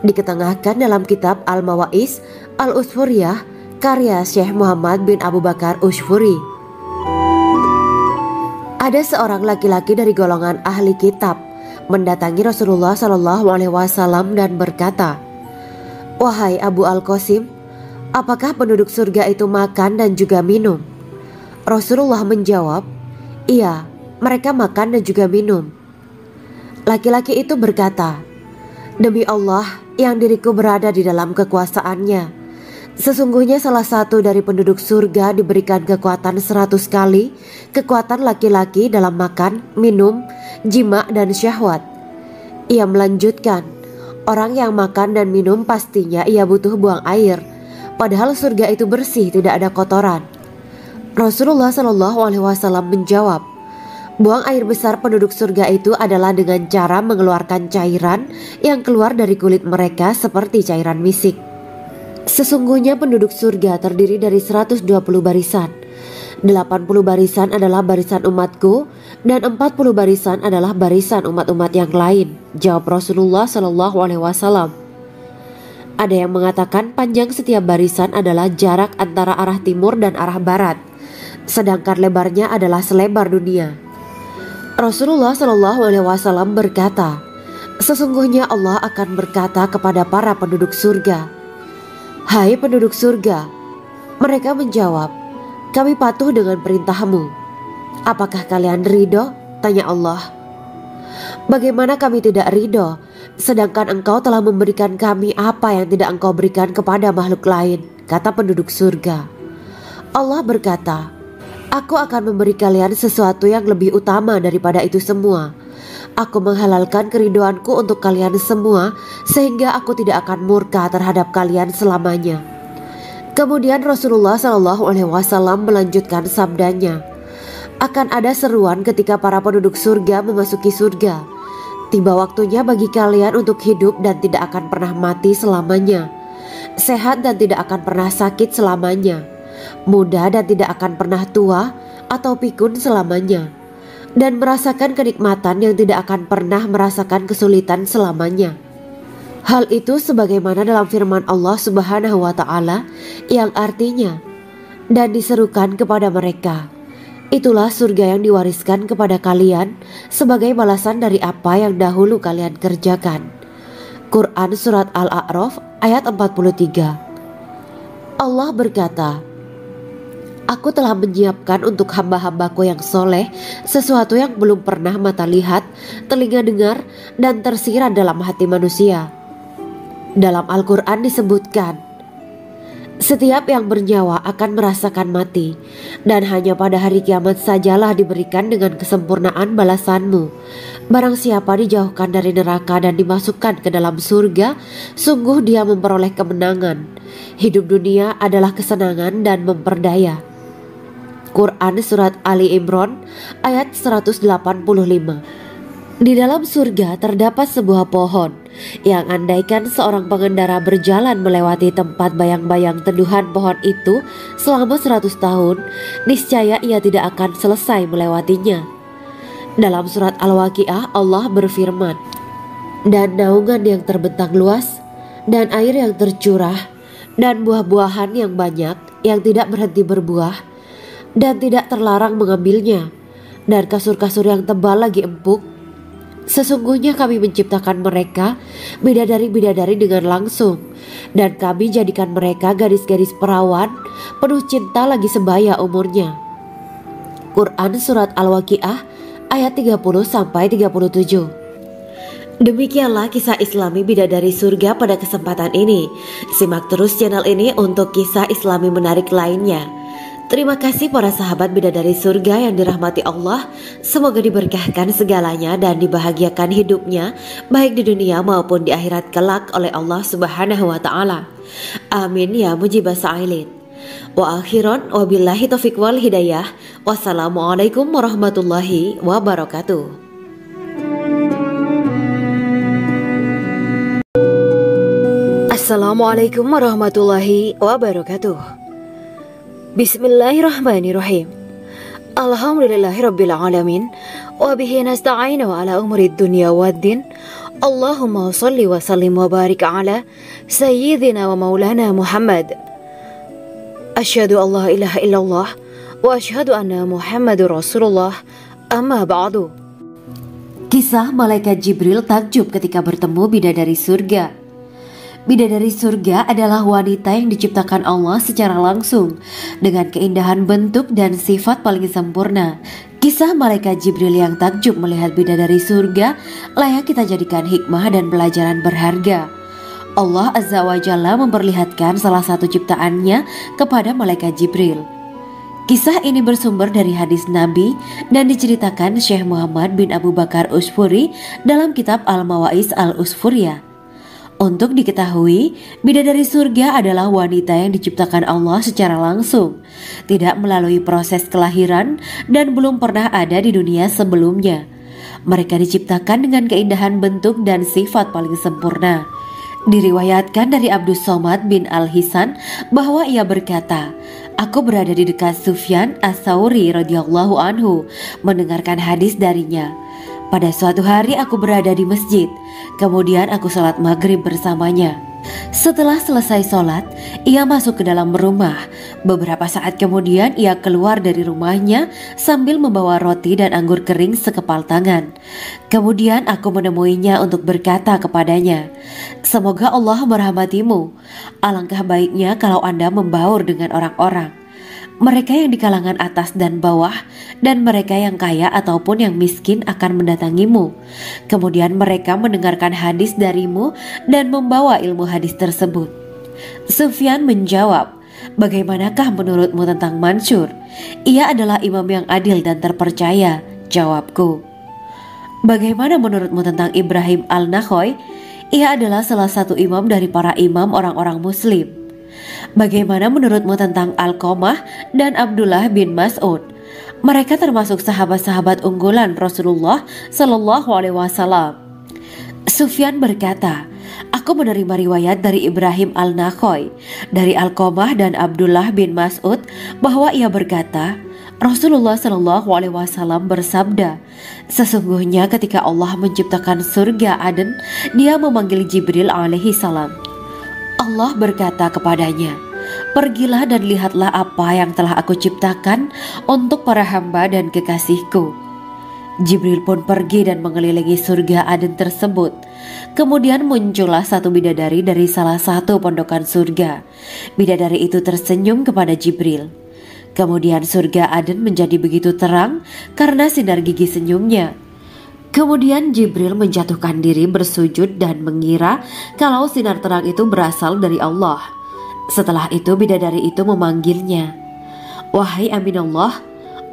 diketengahkan dalam kitab Al-Mawaiz Al-Usfuriyah karya Syekh Muhammad bin Abu Bakar Ushfuri. Ada seorang laki-laki dari golongan ahli kitab mendatangi Rasulullah SAW dan berkata, "Wahai Abu Al-Qasim, apakah penduduk surga itu makan dan juga minum?" Rasulullah menjawab, "Iya, mereka makan dan juga minum." Laki-laki itu berkata, "Demi Allah yang diriku berada di dalam kekuasaannya, sesungguhnya salah satu dari penduduk surga diberikan kekuatan 100 kali kekuatan laki-laki dalam makan, minum, jima, dan syahwat." Ia melanjutkan, "Orang yang makan dan minum pastinya ia butuh buang air, padahal surga itu bersih, tidak ada kotoran." Rasulullah SAW menjawab, "Buang air besar penduduk surga itu adalah dengan cara mengeluarkan cairan yang keluar dari kulit mereka seperti cairan misik. Sesungguhnya penduduk surga terdiri dari 120 barisan. 80 barisan adalah barisan umatku dan 40 barisan adalah barisan umat-umat yang lain," jawab Rasulullah SAW. Ada yang mengatakan panjang setiap barisan adalah jarak antara arah timur dan arah barat, sedangkan lebarnya adalah selebar dunia. Rasulullah SAW berkata, "Sesungguhnya Allah akan berkata kepada para penduduk surga, 'Hai penduduk surga,' mereka menjawab, 'Kami patuh dengan perintahmu.' 'Apakah kalian ridho?' tanya Allah. 'Bagaimana kami tidak ridho, sedangkan engkau telah memberikan kami apa yang tidak engkau berikan kepada makhluk lain,' kata penduduk surga. Allah berkata, 'Aku akan memberi kalian sesuatu yang lebih utama daripada itu semua. Aku menghalalkan keridoanku untuk kalian semua, sehingga aku tidak akan murka terhadap kalian selamanya.'" Kemudian Rasulullah SAW melanjutkan sabdanya, Akan ada seruan ketika para penduduk surga memasuki surga. Tiba waktunya bagi kalian untuk hidup dan tidak akan pernah mati selamanya, sehat dan tidak akan pernah sakit selamanya, muda dan tidak akan pernah tua atau pikun selamanya, dan merasakan kenikmatan yang tidak akan pernah merasakan kesulitan selamanya. Hal itu sebagaimana dalam firman Allah Subhanahu wa Ta'ala yang artinya, dan diserukan kepada mereka, itulah surga yang diwariskan kepada kalian sebagai balasan dari apa yang dahulu kalian kerjakan. Quran Surat Al-A'raf ayat 43. Allah berkata, Aku telah menyiapkan untuk hamba-hambaku yang soleh sesuatu yang belum pernah mata lihat, telinga dengar, dan tersirat dalam hati manusia. Dalam Al-Quran disebutkan, setiap yang bernyawa akan merasakan mati, dan hanya pada hari kiamat sajalah diberikan dengan kesempurnaan balasanmu. Barang siapa dijauhkan dari neraka dan dimasukkan ke dalam surga, sungguh dia memperoleh kemenangan. Hidup dunia adalah kesenangan dan memperdaya. Quran Surat Ali Imran ayat 185. Di dalam surga terdapat sebuah pohon yang andaikan seorang pengendara berjalan melewati tempat bayang-bayang teduhan pohon itu selama 100 tahun, niscaya ia tidak akan selesai melewatinya. Dalam surat Al-Waqiah Allah berfirman, dan naungan yang terbentang luas, dan air yang tercurah, dan buah-buahan yang banyak yang tidak berhenti berbuah, dan tidak terlarang mengambilnya, dan kasur-kasur yang tebal lagi empuk. Sesungguhnya kami menciptakan mereka bidadari-bidadari dengan langsung, dan kami jadikan mereka gadis-gadis perawan penuh cinta lagi sebaya umurnya. Quran Surat Al-Waqiah ayat 30-37. Demikianlah kisah Islami bidadari surga pada kesempatan ini. Simak terus channel ini untuk kisah Islami menarik lainnya. Terima kasih para sahabat bidadari surga yang dirahmati Allah. Semoga diberkahkan segalanya dan dibahagiakan hidupnya, baik di dunia maupun di akhirat kelak oleh Allah Subhanahu wa Ta'ala. Amin ya mujibah sa'ilin. Wa akhiran wabillahi taufiq wal hidayah. Wassalamualaikum warahmatullahi wabarakatuh. Assalamualaikum warahmatullahi wabarakatuh. Bismillahirrahmanirrahim. Alhamdulillahirabbil alamin wa bihi nasta'inu ala umuri dunya waddin. Allahumma shalli wa sallim wa barik ala sayyidina wa maulana Muhammad. Asyhadu an la ilaha illallah wa asyhadu anna Muhammadur Rasulullah. Amma ba'du. Kisah malaikat Jibril takjub ketika bertemu bidadari surga. Bidadari surga adalah wanita yang diciptakan Allah secara langsung dengan keindahan bentuk dan sifat paling sempurna. Kisah malaikat Jibril yang takjub melihat bidadari surga layak kita jadikan hikmah dan pelajaran berharga. Allah Azza wa Jalla memperlihatkan salah satu ciptaannya kepada malaikat Jibril. Kisah ini bersumber dari hadis Nabi dan diceritakan Syekh Muhammad bin Abu Bakar Usfuri dalam kitab Al-Mawaiz Al-Usfuriyah. Untuk diketahui, bidadari surga adalah wanita yang diciptakan Allah secara langsung, tidak melalui proses kelahiran dan belum pernah ada di dunia sebelumnya. Mereka diciptakan dengan keindahan bentuk dan sifat paling sempurna. Diriwayatkan dari Abdus Somad bin Al-Hisan bahwa ia berkata, Aku berada di dekat Sufyan As-Sauri radhiyallahu anhu mendengarkan hadis darinya. Pada suatu hari aku berada di masjid, kemudian aku sholat maghrib bersamanya. Setelah selesai sholat, ia masuk ke dalam rumah. Beberapa saat kemudian ia keluar dari rumahnya sambil membawa roti dan anggur kering sekepal tangan. Kemudian aku menemuinya untuk berkata kepadanya, Semoga Allah merahmatimu. Alangkah baiknya kalau Anda membaur dengan orang-orang. Mereka yang di kalangan atas dan bawah, dan mereka yang kaya ataupun yang miskin akan mendatangimu. Kemudian mereka mendengarkan hadis darimu dan membawa ilmu hadis tersebut. Sufyan menjawab, Bagaimanakah menurutmu tentang Mansur? Ia adalah imam yang adil dan terpercaya. Jawabku. Bagaimana menurutmu tentang Ibrahim Al-Nakhoy? Ia adalah salah satu imam dari para imam orang-orang muslim. Bagaimana menurutmu tentang Alqamah dan Abdullah bin Mas'ud? Mereka termasuk sahabat-sahabat unggulan Rasulullah Shallallahu Alaihi Wasallam. Sufyan berkata, aku menerima riwayat dari Ibrahim al-Nakhoy, dari Alqamah dan Abdullah bin Mas'ud bahwa ia berkata, Rasulullah Shallallahu Alaihi Wasallam bersabda, sesungguhnya ketika Allah menciptakan surga Aden, Dia memanggil Jibril alaihi salam. Allah berkata kepadanya, pergilah dan lihatlah apa yang telah aku ciptakan untuk para hamba dan kekasihku. Jibril pun pergi dan mengelilingi surga Aden tersebut. Kemudian muncullah satu bidadari dari salah satu pondokan surga. Bidadari itu tersenyum kepada Jibril. Kemudian surga Aden menjadi begitu terang karena sinar gigi senyumnya. Kemudian Jibril menjatuhkan diri bersujud dan mengira kalau sinar terang itu berasal dari Allah. Setelah itu bidadari itu memanggilnya, wahai Aminullah,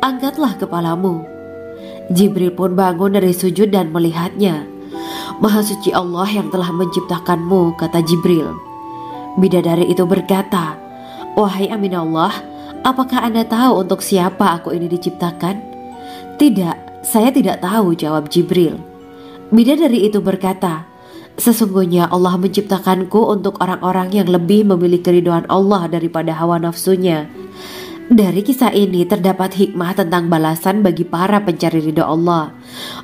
angkatlah kepalamu. Jibril pun bangun dari sujud dan melihatnya. Maha suci Allah yang telah menciptakanmu, kata Jibril. Bidadari itu berkata, wahai Aminullah, apakah Anda tahu untuk siapa aku ini diciptakan? Tidak, saya tidak tahu, jawab Jibril. Bidadari itu berkata, sesungguhnya Allah menciptakanku untuk orang-orang yang lebih memilih keridhaan Allah daripada hawa nafsunya. Dari kisah ini terdapat hikmah tentang balasan bagi para pencari ridho Allah.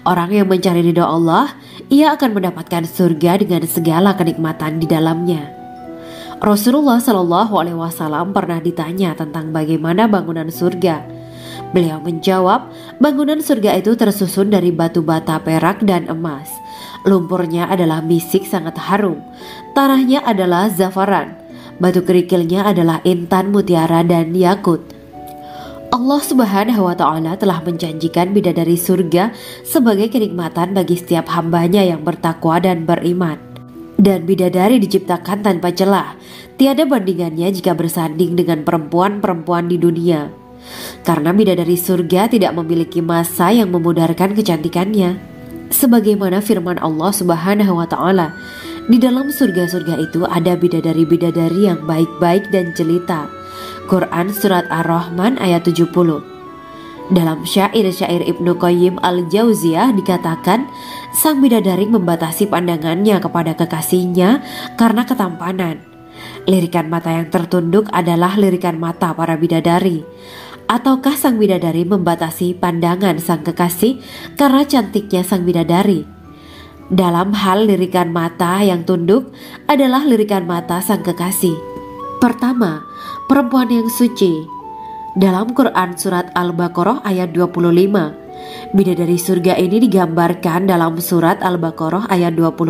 Orang yang mencari ridho Allah, ia akan mendapatkan surga dengan segala kenikmatan di dalamnya. Rasulullah Shallallahu Alaihi Wasallam pernah ditanya tentang bagaimana bangunan surga. Beliau menjawab, bangunan surga itu tersusun dari batu bata, perak, dan emas. Lumpurnya adalah misik sangat harum, tanahnya adalah zafaran, batu kerikilnya adalah intan, mutiara, dan yakut. Allah Subhanahu wa Ta'ala telah menjanjikan bidadari surga sebagai kenikmatan bagi setiap hambanya yang bertakwa dan beriman. Dan bidadari diciptakan tanpa celah, tiada bandingannya jika bersanding dengan perempuan-perempuan di dunia. Karena bidadari surga tidak memiliki masa yang memudarkan kecantikannya. Sebagaimana firman Allah Subhanahu wa Ta'ala, di dalam surga-surga itu ada bidadari-bidadari yang baik-baik dan jelita. Quran Surat Ar-Rahman ayat 70. Dalam syair-syair Ibnu Qayyim al-Jauziyah dikatakan, sang bidadari membatasi pandangannya kepada kekasihnya karena ketampanan. Lirikan mata yang tertunduk adalah lirikan mata para bidadari. Ataukah sang bidadari membatasi pandangan sang kekasih karena cantiknya sang bidadari? Dalam hal lirikan mata yang tunduk adalah lirikan mata sang kekasih. Pertama, perempuan yang suci. Dalam Quran Surat Al-Baqarah ayat 25, bidadari surga ini digambarkan dalam Surat Al-Baqarah ayat 25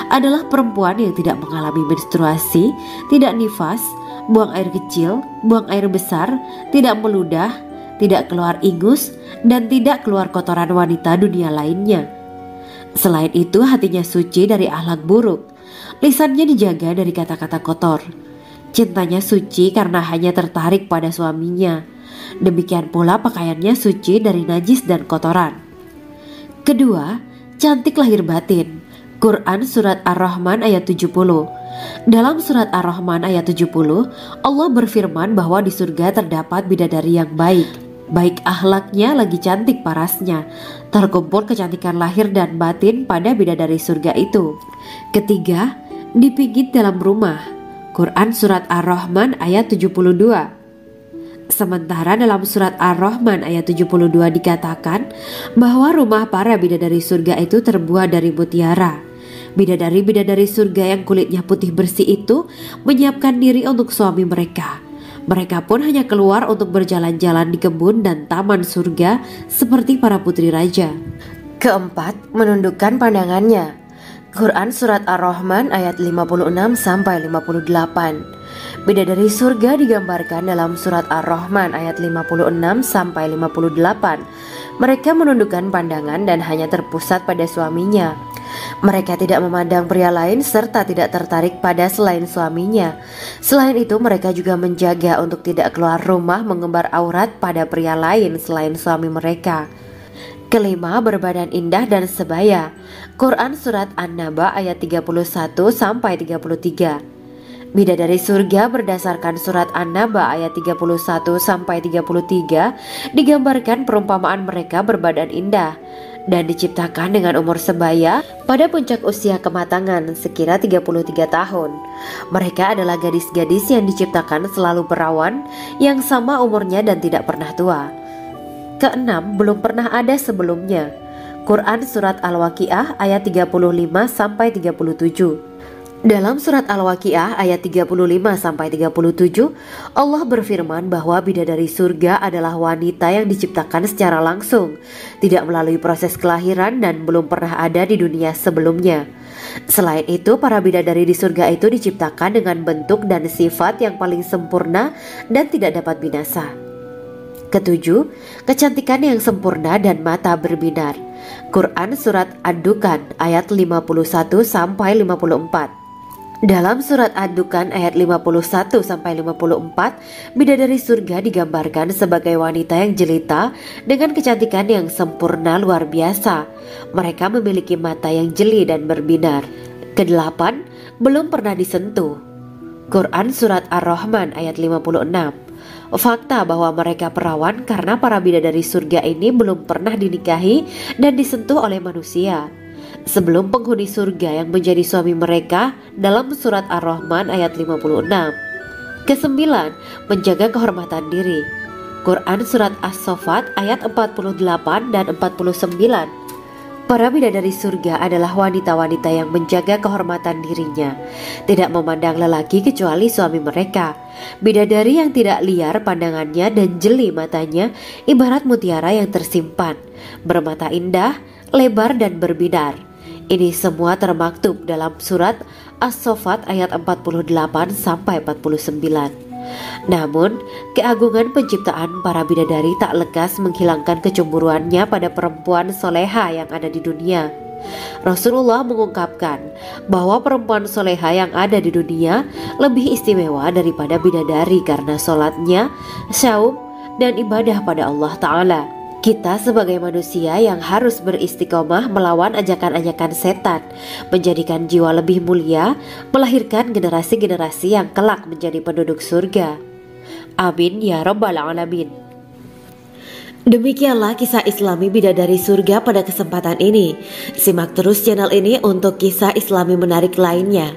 adalah perempuan yang tidak mengalami menstruasi, tidak nifas, buang air kecil, buang air besar, tidak meludah, tidak keluar ingus, dan tidak keluar kotoran wanita dunia lainnya. Selain itu, hatinya suci dari akhlak buruk, lisannya dijaga dari kata-kata kotor. Cintanya suci karena hanya tertarik pada suaminya. Demikian pula pakaiannya suci dari najis dan kotoran. Kedua, cantik lahir batin. Quran Surat Ar-Rahman ayat 70. Dalam Surat Ar-Rahman ayat 70, Allah berfirman bahwa di surga terdapat bidadari yang baik. Baik akhlaknya lagi cantik parasnya. Terkumpul kecantikan lahir dan batin pada bidadari surga itu. Ketiga, dipijit dalam rumah. Quran Surat Ar-Rahman ayat 72. Sementara dalam Surat Ar-Rahman ayat 72 dikatakan bahwa rumah para bidadari surga itu terbuat dari mutiara. Bidadari-bidadari surga yang kulitnya putih bersih itu menyiapkan diri untuk suami mereka. Mereka pun hanya keluar untuk berjalan-jalan di kebun dan taman surga seperti para putri raja. Keempat, menundukkan pandangannya. Quran Surat Ar-Rahman ayat 56-58. Bidadari surga digambarkan dalam Surat Ar-Rahman ayat 56-58. Mereka menundukkan pandangan dan hanya terpusat pada suaminya. Mereka tidak memandang pria lain serta tidak tertarik pada selain suaminya. Selain itu, mereka juga menjaga untuk tidak keluar rumah mengembar aurat pada pria lain selain suami mereka. Kelima, berbadan indah dan sebaya. Quran Surat An-Naba ayat 31-33. Bidadari surga berdasarkan surat An-Naba ayat 31-33 digambarkan perumpamaan mereka berbadan indah dan diciptakan dengan umur sebaya pada puncak usia kematangan sekira 33 tahun. Mereka adalah gadis-gadis yang diciptakan selalu perawan yang sama umurnya dan tidak pernah tua. Keenam, belum pernah ada sebelumnya. Quran Surat Al-Waqiah ayat 35-37. Dalam surat Al-Waqiah ayat 35-37, Allah berfirman bahwa bidadari surga adalah wanita yang diciptakan secara langsung, tidak melalui proses kelahiran dan belum pernah ada di dunia sebelumnya. Selain itu, para bidadari di surga itu diciptakan dengan bentuk dan sifat yang paling sempurna dan tidak dapat binasa. Ketujuh, kecantikan yang sempurna dan mata berbinar. Quran Surat Ad-Dukhan ayat 51-54. Dalam surat Ad-Dukhan ayat 51-54, bidadari surga digambarkan sebagai wanita yang jelita dengan kecantikan yang sempurna luar biasa. Mereka memiliki mata yang jeli dan berbinar. Kedelapan, belum pernah disentuh. Quran Surat Ar-Rahman ayat 56. Fakta bahwa mereka perawan karena para bidadari surga ini belum pernah dinikahi dan disentuh oleh manusia sebelum penghuni surga yang menjadi suami mereka dalam surat Ar-Rahman ayat 56. Kesembilan, menjaga kehormatan diri. Quran Surat As-Saffat ayat 48 dan 49. Para bidadari surga adalah wanita-wanita yang menjaga kehormatan dirinya, tidak memandang lelaki kecuali suami mereka. Bidadari yang tidak liar pandangannya dan jeli matanya ibarat mutiara yang tersimpan, bermata indah, lebar dan berbinar. Ini semua termaktub dalam surat As-Saffat ayat 48-49. Namun, keagungan penciptaan para bidadari tak lekas menghilangkan kecemburuannya pada perempuan soleha yang ada di dunia. Rasulullah mengungkapkan bahwa perempuan soleha yang ada di dunia lebih istimewa daripada bidadari karena sholatnya, syaum, dan ibadah pada Allah Ta'ala. Kita sebagai manusia yang harus beristiqomah melawan ajakan-ajakan setan, menjadikan jiwa lebih mulia, melahirkan generasi-generasi yang kelak menjadi penduduk surga. Amin ya Rabbal Alamin. Demikianlah kisah Islami bidadari surga pada kesempatan ini. Simak terus channel ini untuk kisah Islami menarik lainnya.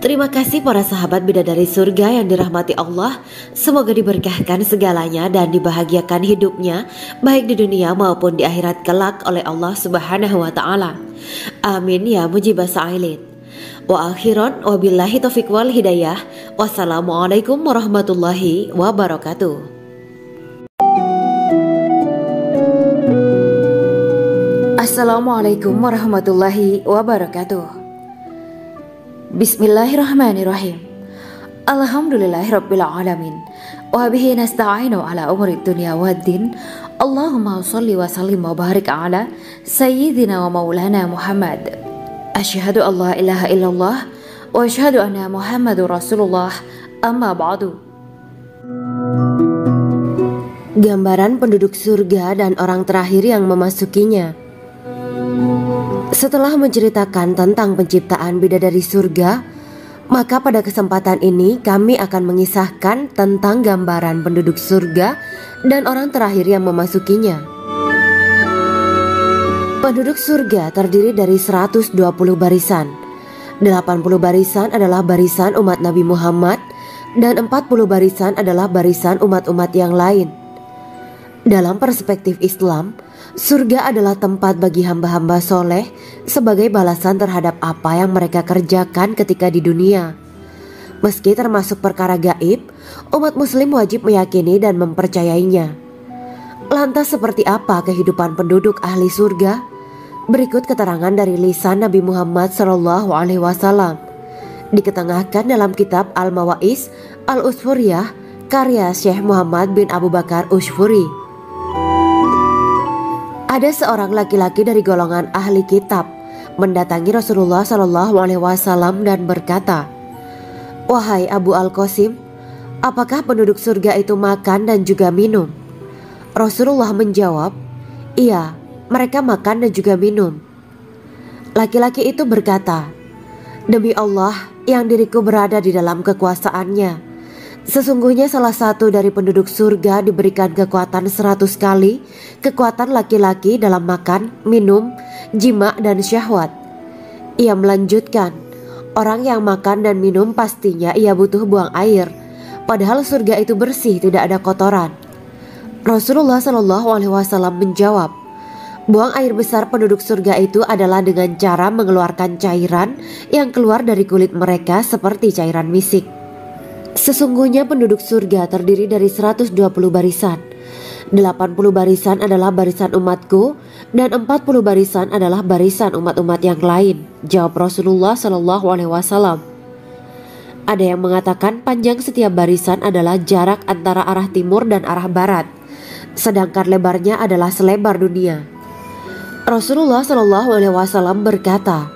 Terima kasih para sahabat bidadari surga yang dirahmati Allah. Semoga diberkahkan segalanya dan dibahagiakan hidupnya baik di dunia maupun di akhirat kelak oleh Allah Subhanahu wa Ta'ala. Amin ya mujibah sa'ilin. Wa akhiran wabillahi taufiq wal hidayah. Wassalamualaikum warahmatullahi wabarakatuh. Assalamualaikum warahmatullahi wabarakatuh. Bismillahirrahmanirrahim. Alhamdulillahirabbil alamin. Wa bihi nasta'inu ala umuri dunya waddin. Allahumma shalli wa sallim wa barik ala sayyidina wa maulana Muhammad. Asyhadu an la ilaha illallah wa asyhadu anna Muhammadur Rasulullah. Amma ba'du. Gambaran penduduk surga dan orang terakhir yang memasukinya. Setelah menceritakan tentang penciptaan bidadari surga, maka pada kesempatan ini kami akan mengisahkan tentang gambaran penduduk surga dan orang terakhir yang memasukinya. Penduduk surga terdiri dari 120 barisan. 80 barisan adalah barisan umat Nabi Muhammad dan 40 barisan adalah barisan umat-umat yang lain. Dalam perspektif Islam, surga adalah tempat bagi hamba-hamba soleh sebagai balasan terhadap apa yang mereka kerjakan ketika di dunia. Meski termasuk perkara gaib, umat muslim wajib meyakini dan mempercayainya. Lantas seperti apa kehidupan penduduk ahli surga? Berikut keterangan dari lisan Nabi Muhammad SAW, diketengahkan dalam kitab Al-Mawaiz Al-Usfuriyah karya Syekh Muhammad bin Abu Bakar Ushfuri. Ada seorang laki-laki dari golongan ahli kitab mendatangi Rasulullah SAW dan berkata, "Wahai Abu Al-Qasim, apakah penduduk surga itu makan dan juga minum?" Rasulullah menjawab, "Iya, mereka makan dan juga minum." Laki-laki itu berkata, Demi Allah yang diriku berada di dalam kekuasaannya, sesungguhnya salah satu dari penduduk surga diberikan kekuatan 100 kali kekuatan laki-laki dalam makan, minum, jima dan syahwat. Ia melanjutkan, orang yang makan dan minum pastinya ia butuh buang air, padahal surga itu bersih, tidak ada kotoran. Rasulullah SAW menjawab, buang air besar penduduk surga itu adalah dengan cara mengeluarkan cairan yang keluar dari kulit mereka seperti cairan misik. Sesungguhnya penduduk surga terdiri dari 120 barisan. 80 barisan adalah barisan umatku dan 40 barisan adalah barisan umat-umat yang lain, jawab Rasulullah SAW. Ada yang mengatakan panjang setiap barisan adalah jarak antara arah timur dan arah barat, sedangkan lebarnya adalah selebar dunia. Rasulullah SAW berkata,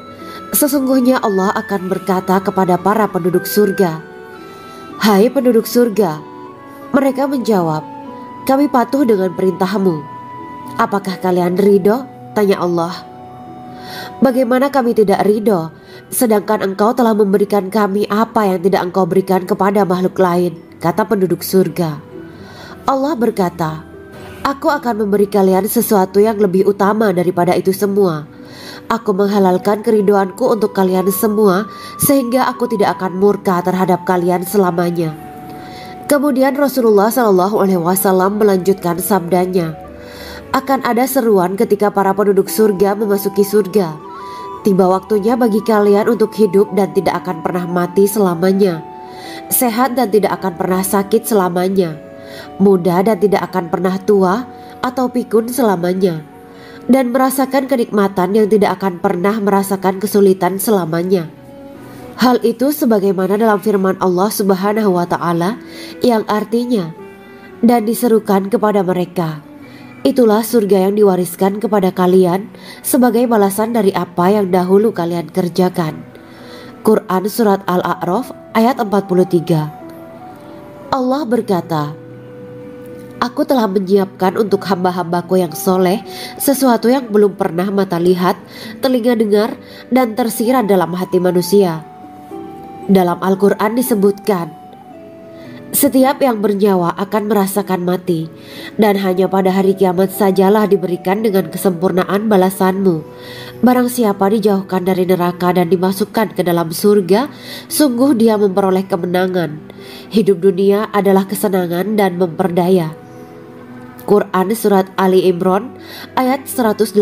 sesungguhnya Allah akan berkata kepada para penduduk surga, hai penduduk surga. Mereka menjawab, kami patuh dengan perintahmu. Apakah kalian ridho? Tanya Allah. Bagaimana kami tidak ridho, sedangkan engkau telah memberikan kami apa yang tidak engkau berikan kepada makhluk lain, kata penduduk surga. Allah berkata, aku akan memberi kalian sesuatu yang lebih utama daripada itu semua. Aku menghalalkan keridoanku untuk kalian semua, sehingga aku tidak akan murka terhadap kalian selamanya. Kemudian Rasulullah SAW melanjutkan sabdanya, akan ada seruan ketika para penduduk surga memasuki surga. Tiba waktunya bagi kalian untuk hidup dan tidak akan pernah mati selamanya, sehat dan tidak akan pernah sakit selamanya, muda dan tidak akan pernah tua atau pikun selamanya, dan merasakan kenikmatan yang tidak akan pernah merasakan kesulitan selamanya. Hal itu sebagaimana dalam firman Allah Subhanahu wa Ta'ala yang artinya, dan diserukan kepada mereka, itulah surga yang diwariskan kepada kalian sebagai balasan dari apa yang dahulu kalian kerjakan. Quran Surat Al-A'raf ayat 43. Allah berkata, aku telah menyiapkan untuk hamba-hambaku yang soleh sesuatu yang belum pernah mata lihat, telinga dengar, dan tersirat dalam hati manusia. Dalam Al-Quran disebutkan, setiap yang bernyawa akan merasakan mati, dan hanya pada hari kiamat sajalah diberikan dengan kesempurnaan balasanmu. Barang siapa dijauhkan dari neraka dan dimasukkan ke dalam surga, sungguh dia memperoleh kemenangan. Hidup dunia adalah kesenangan dan memperdaya. Quran Surat Ali Imran ayat 185.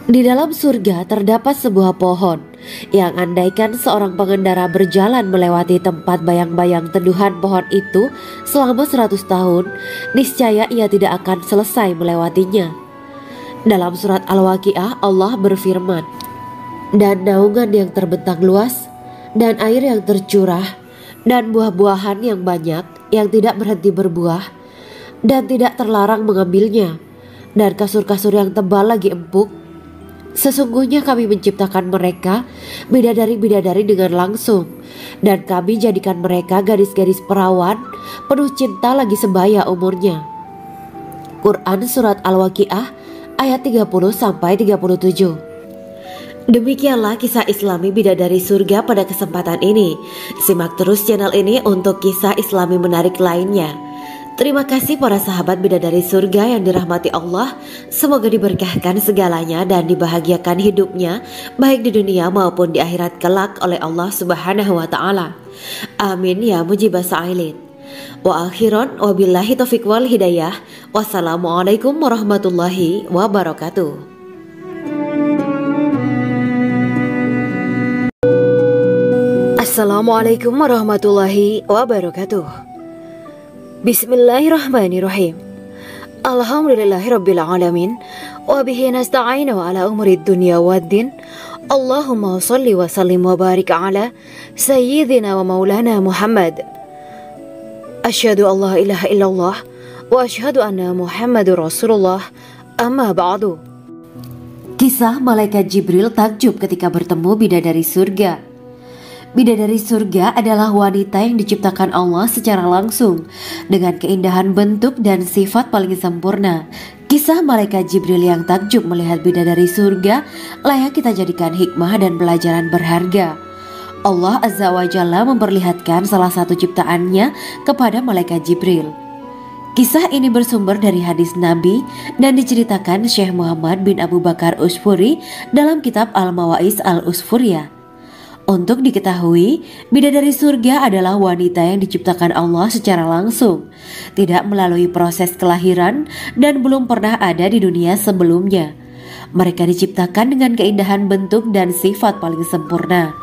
Di dalam surga terdapat sebuah pohon yang andaikan seorang pengendara berjalan melewati tempat bayang-bayang teduhan pohon itu selama 100 tahun, niscaya ia tidak akan selesai melewatinya. Dalam surat Al-Waqiah Allah berfirman, dan naungan yang terbentang luas, dan air yang tercurah, dan buah-buahan yang banyak yang tidak berhenti berbuah, dan tidak terlarang mengambilnya, dan kasur-kasur yang tebal lagi empuk. Sesungguhnya kami menciptakan mereka bidadari-bidadari dengan langsung, dan kami jadikan mereka gadis-gadis perawan penuh cinta lagi sebaya umurnya. Quran Surat Al-Waqiah ayat 30-37. Demikianlah kisah Islami bidadari surga pada kesempatan ini. Simak terus channel ini untuk kisah Islami menarik lainnya. Terima kasih para sahabat bidadari surga yang dirahmati Allah. Semoga diberkahkan segalanya dan dibahagiakan hidupnya, baik di dunia maupun di akhirat kelak oleh Allah Subhanahu wa Ta'ala. Amin ya mujibah sa'ilin. Wa akhiran wabillahi taufiq wal hidayah. Wassalamualaikum warahmatullahi wabarakatuh. Assalamualaikum warahmatullahi wabarakatuh. Bismillahirrahmanirrahim. Alhamdulillahirabbil alamin wa bihi nasta'inu ala umuri dunya waddin. Allahumma shalli wa sallim wa barik ala sayyidina wa maulana Muhammad. Asyhadu an la ilaha illallah wa asyhadu anna Muhammadur Rasulullah. Amma ba'du. Kisah malaikat Jibril takjub ketika bertemu bidadari surga. Bidadari surga adalah wanita yang diciptakan Allah secara langsung dengan keindahan bentuk dan sifat paling sempurna. Kisah malaikat Jibril yang takjub melihat bidadari surga layak kita jadikan hikmah dan pelajaran berharga. Allah Azza wa Jalla memperlihatkan salah satu ciptaannya kepada malaikat Jibril. Kisah ini bersumber dari hadis Nabi dan diceritakan Syekh Muhammad bin Abu Bakar Usfuri dalam kitab Al-Mawaiz Al-Usfuriyah. Untuk diketahui, bidadari surga adalah wanita yang diciptakan Allah secara langsung, tidak melalui proses kelahiran dan belum pernah ada di dunia sebelumnya. Mereka diciptakan dengan keindahan bentuk dan sifat paling sempurna.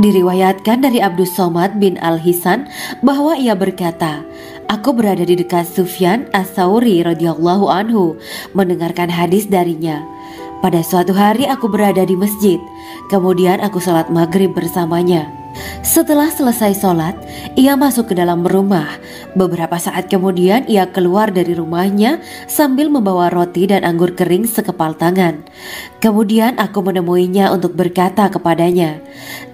Diriwayatkan dari Abdus Somad bin Al-Hisan bahwa ia berkata, "Aku berada di dekat Sufyan As-Sauri radhiyallahu anhu mendengarkan hadis darinya. Pada suatu hari aku berada di masjid, kemudian aku sholat maghrib bersamanya. Setelah selesai sholat, ia masuk ke dalam rumah. Beberapa saat kemudian ia keluar dari rumahnya sambil membawa roti dan anggur kering sekepal tangan. Kemudian aku menemuinya untuk berkata kepadanya,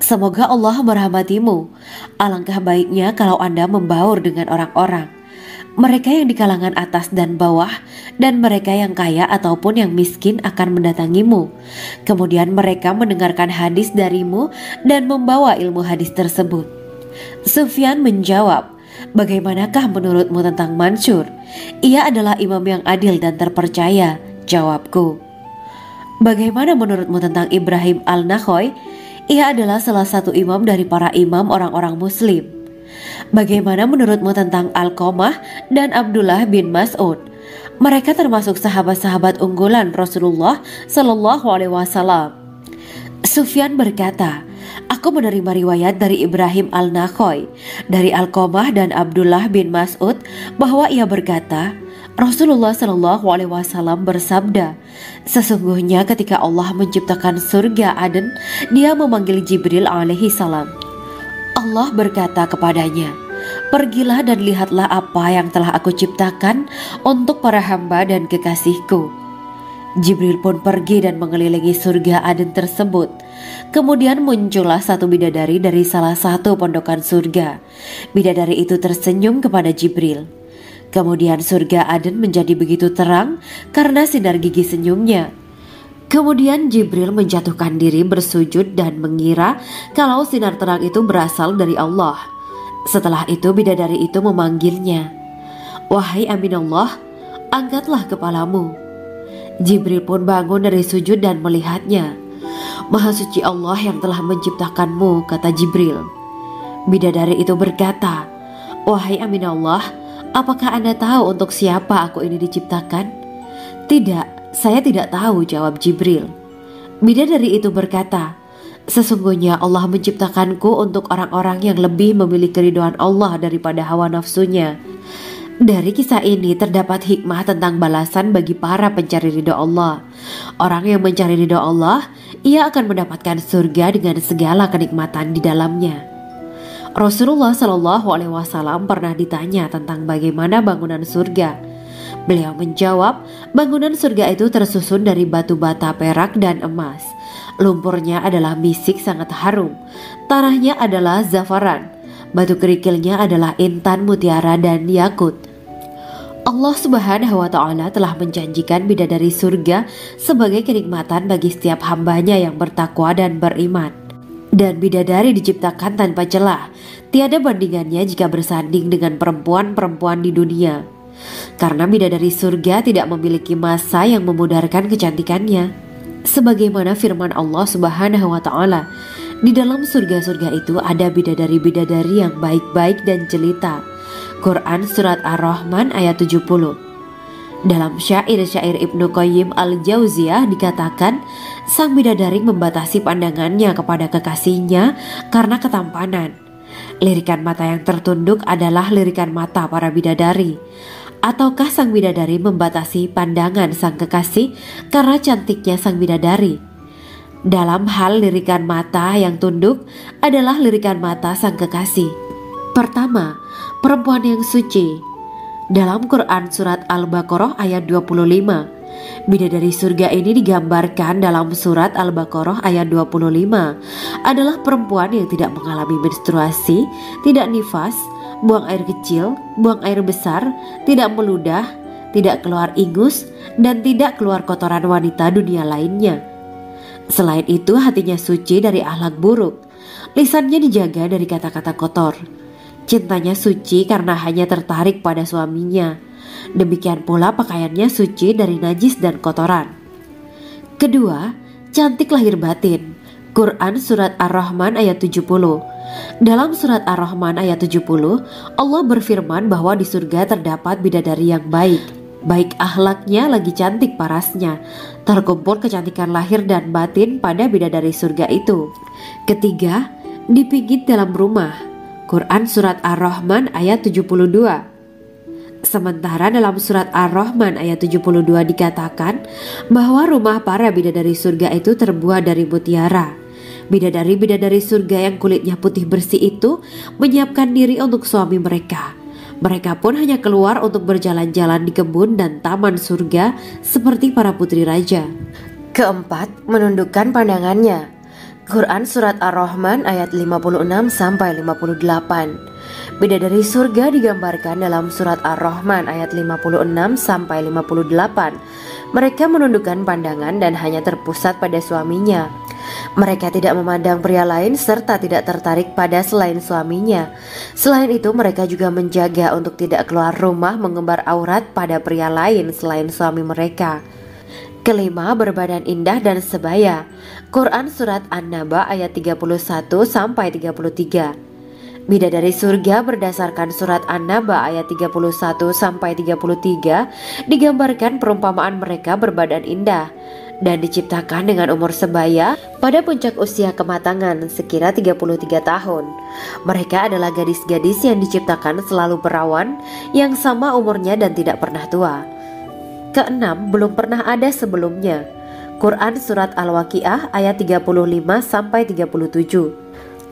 'Semoga Allah merahmatimu. Alangkah baiknya kalau Anda membaur dengan orang-orang. Mereka yang di kalangan atas dan bawah dan mereka yang kaya ataupun yang miskin akan mendatangimu. Kemudian mereka mendengarkan hadis darimu dan membawa ilmu hadis tersebut.' Sufyan menjawab, 'Bagaimanakah menurutmu tentang Mansur? Ia adalah imam yang adil dan terpercaya.' Jawabku. 'Bagaimana menurutmu tentang Ibrahim Al-Nakhoy? Ia adalah salah satu imam dari para imam orang-orang muslim.' 'Bagaimana menurutmu tentang Alqamah dan Abdullah bin Mas'ud? Mereka termasuk sahabat-sahabat unggulan Rasulullah Shallallahu Alaihi Wasallam.' Sufyan berkata, 'Aku menerima riwayat dari Ibrahim Al-Nakhoy, dari Alqamah dan Abdullah bin Mas'ud bahwa ia berkata, Rasulullah Shallallahu Alaihi Wasallam bersabda, sesungguhnya ketika Allah menciptakan surga Aden, Dia memanggil Jibril alaihi salam. Allah berkata kepadanya, pergilah dan lihatlah apa yang telah aku ciptakan untuk para hamba dan kekasihku. Jibril pun pergi dan mengelilingi surga Aden tersebut. Kemudian muncullah satu bidadari dari salah satu pondokan surga. Bidadari itu tersenyum kepada Jibril. Kemudian surga Aden menjadi begitu terang karena sinar gigi senyumnya. Kemudian Jibril menjatuhkan diri bersujud dan mengira kalau sinar terang itu berasal dari Allah. Setelah itu bidadari itu memanggilnya, wahai Aminullah, angkatlah kepalamu. Jibril pun bangun dari sujud dan melihatnya. Maha suci Allah yang telah menciptakanmu, kata Jibril. Bidadari itu berkata, wahai Aminullah, apakah Anda tahu untuk siapa aku ini diciptakan? Tidak. Saya tidak tahu, jawab Jibril. Bidadari itu berkata, sesungguhnya Allah menciptakanku untuk orang-orang yang lebih memilih keridhaan Allah daripada hawa nafsunya. Dari kisah ini terdapat hikmah tentang balasan bagi para pencari ridho Allah. Orang yang mencari ridho Allah, ia akan mendapatkan surga dengan segala kenikmatan di dalamnya. Rasulullah Shallallahu Alaihi Wasallam pernah ditanya tentang bagaimana bangunan surga. Beliau menjawab, bangunan surga itu tersusun dari batu bata, perak, dan emas. Lumpurnya adalah misik sangat harum. Tanahnya adalah zafaran. Batu kerikilnya adalah intan, mutiara, dan yakut. Allah Subhanahu wa Ta'ala telah menjanjikan bidadari surga sebagai kenikmatan bagi setiap hambanya yang bertakwa dan beriman. Dan bidadari diciptakan tanpa celah. Tiada bandingannya jika bersanding dengan perempuan-perempuan di dunia. Karena bidadari surga tidak memiliki masa yang memudarkan kecantikannya. Sebagaimana firman Allah Subhanahu wa Ta'ala, di dalam surga-surga itu ada bidadari-bidadari yang baik-baik dan jelita. Quran Surat Ar-Rahman ayat 70. Dalam syair-syair Ibnu Qayyim Al-Jauziyah dikatakan, sang bidadari membatasi pandangannya kepada kekasihnya karena ketampanan. Lirikan mata yang tertunduk adalah lirikan mata para bidadari. Ataukah sang bidadari membatasi pandangan sang kekasih karena cantiknya sang bidadari? Dalam hal lirikan mata yang tunduk adalah lirikan mata sang kekasih. Pertama, perempuan yang suci. Dalam Quran Surat Al-Baqarah ayat 25, bidadari surga ini digambarkan dalam Surat Al-Baqarah ayat 25 adalah perempuan yang tidak mengalami menstruasi, tidak nifas, buang air kecil, buang air besar, tidak meludah, tidak keluar ingus, dan tidak keluar kotoran wanita dunia lainnya. Selain itu, hatinya suci dari akhlak buruk, lisannya dijaga dari kata-kata kotor. Cintanya suci karena hanya tertarik pada suaminya. Demikian pula pakaiannya suci dari najis dan kotoran. Kedua, cantik lahir batin. Quran Surat Ar-Rahman ayat 70. Dalam Surat Ar-Rahman ayat 70, Allah berfirman bahwa di surga terdapat bidadari yang baik. Baik akhlaknya lagi cantik parasnya. Terkumpul kecantikan lahir dan batin pada bidadari surga itu. Ketiga, dipijit dalam rumah. Quran Surat Ar-Rahman ayat 72. Sementara dalam Surat Ar-Rahman ayat 72 dikatakan bahwa rumah para bidadari surga itu terbuat dari mutiara. Bidadari-bidadari surga yang kulitnya putih bersih itu menyiapkan diri untuk suami mereka. Mereka pun hanya keluar untuk berjalan-jalan di kebun dan taman surga seperti para putri raja. Keempat, menundukkan pandangannya. Quran Surat Ar-Rahman ayat 56-58. Bidadari surga digambarkan dalam Surat Ar-Rahman ayat 56-58. Mereka menundukkan pandangan dan hanya terpusat pada suaminya. Mereka tidak memandang pria lain serta tidak tertarik pada selain suaminya. Selain itu, mereka juga menjaga untuk tidak keluar rumah mengembar aurat pada pria lain selain suami mereka. Kelima, berbadan indah dan sebaya. Quran Surat An-Naba ayat 31-33. Bidadari surga berdasarkan Surat An-Naba ayat 31-33 digambarkan perumpamaan mereka berbadan indah dan diciptakan dengan umur sebaya pada puncak usia kematangan sekira 33 tahun. Mereka adalah gadis-gadis yang diciptakan selalu perawan, yang sama umurnya dan tidak pernah tua. Keenam, belum pernah ada sebelumnya. Quran Surat Al-Waqiah ayat 35-37.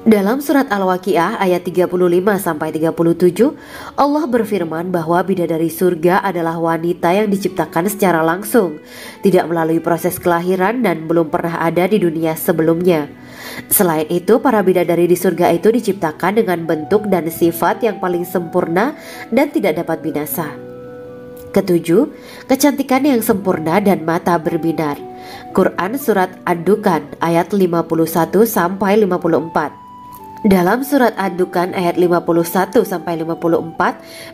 Dalam Surat Al-Waqiah ayat 35-37, Allah berfirman bahwa bidadari surga adalah wanita yang diciptakan secara langsung, tidak melalui proses kelahiran dan belum pernah ada di dunia sebelumnya. Selain itu, para bidadari di surga itu diciptakan dengan bentuk dan sifat yang paling sempurna dan tidak dapat binasa. Ketujuh, kecantikan yang sempurna dan mata berbinar. Quran Surat Ad-Dukan ayat 51-54. Dalam Surat Ad-Dukan ayat 51-54,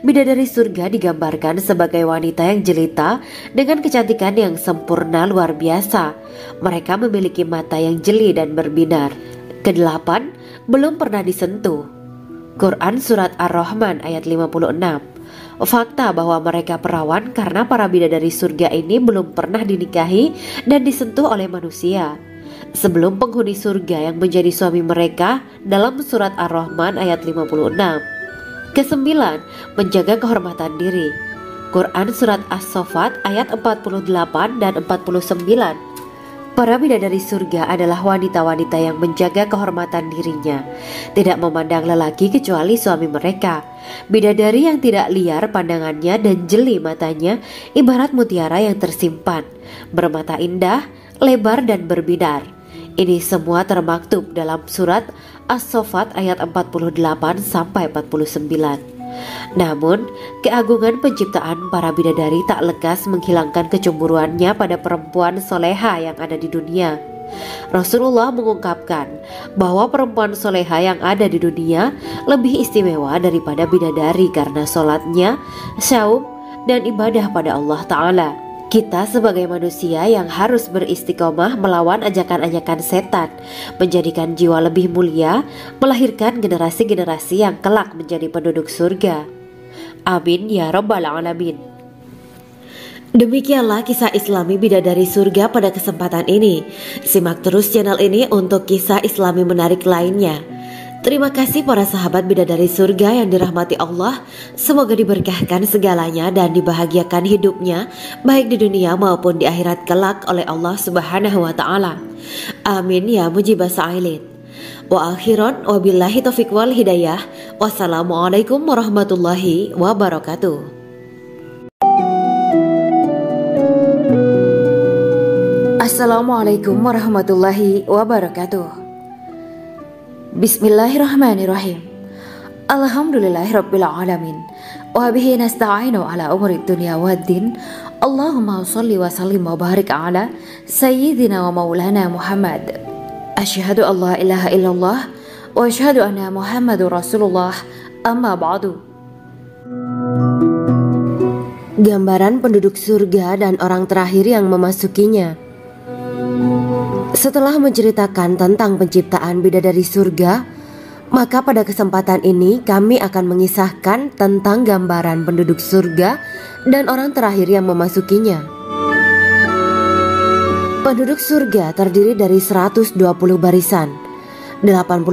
bidadari surga digambarkan sebagai wanita yang jelita dengan kecantikan yang sempurna luar biasa. Mereka memiliki mata yang jeli dan berbinar. Kedelapan, belum pernah disentuh. Quran Surat Ar-Rahman ayat 56. Fakta bahwa mereka perawan karena para bidadari surga ini belum pernah dinikahi dan disentuh oleh manusia sebelum penghuni surga yang menjadi suami mereka dalam Surat Ar-Rahman ayat 56. Kesembilan, menjaga kehormatan diri. Quran Surat As-Saffat ayat 48 dan 49. Para bidadari surga adalah wanita-wanita yang menjaga kehormatan dirinya, tidak memandang lelaki kecuali suami mereka. Bidadari yang tidak liar pandangannya dan jeli matanya ibarat mutiara yang tersimpan, bermata indah, lebar dan berbinar. Ini semua termaktub dalam Surat As-Saffat ayat 48-49. Namun, keagungan penciptaan para bidadari tak lekas menghilangkan kecemburuannya pada perempuan soleha yang ada di dunia. Rasulullah mengungkapkan bahwa perempuan soleha yang ada di dunia lebih istimewa daripada bidadari karena sholatnya, syaum, dan ibadah pada Allah Ta'ala. Kita sebagai manusia yang harus beristiqomah melawan ajakan-ajakan setan, menjadikan jiwa lebih mulia, melahirkan generasi-generasi yang kelak menjadi penduduk surga. Amin ya Rabbal Alamin. Demikianlah kisah Islami bidadari surga pada kesempatan ini. Simak terus channel ini untuk kisah Islami menarik lainnya. Terima kasih para sahabat bidadari surga yang dirahmati Allah. Semoga diberkahkan segalanya dan dibahagiakan hidupnya baik di dunia maupun di akhirat kelak oleh Allah Subhanahu wa Ta'ala. Amin ya mujibah sa'ilin. Wa akhiran wabillahi taufiq wal hidayah. Wassalamualaikum warahmatullahi wabarakatuh. Assalamualaikum warahmatullahi wabarakatuh. Bismillahirrahmanirrahim. Alhamdulillahirabbil alamin. wa bihi nasta'inu ala umuri dunya waddin. Allahumma shalli wa sallim wa barik ala sayyidina wa maulana Muhammad. Asyhadu an la ilaha illallah wa asyhadu anna Muhammadur Rasulullah. Amma ba'du. Gambaran penduduk surga dan orang terakhir yang memasukinya. Setelah menceritakan tentang penciptaan bidadari surga, maka pada kesempatan ini kami akan mengisahkan tentang gambaran penduduk surga dan orang terakhir yang memasukinya. Penduduk surga terdiri dari 120 barisan. 80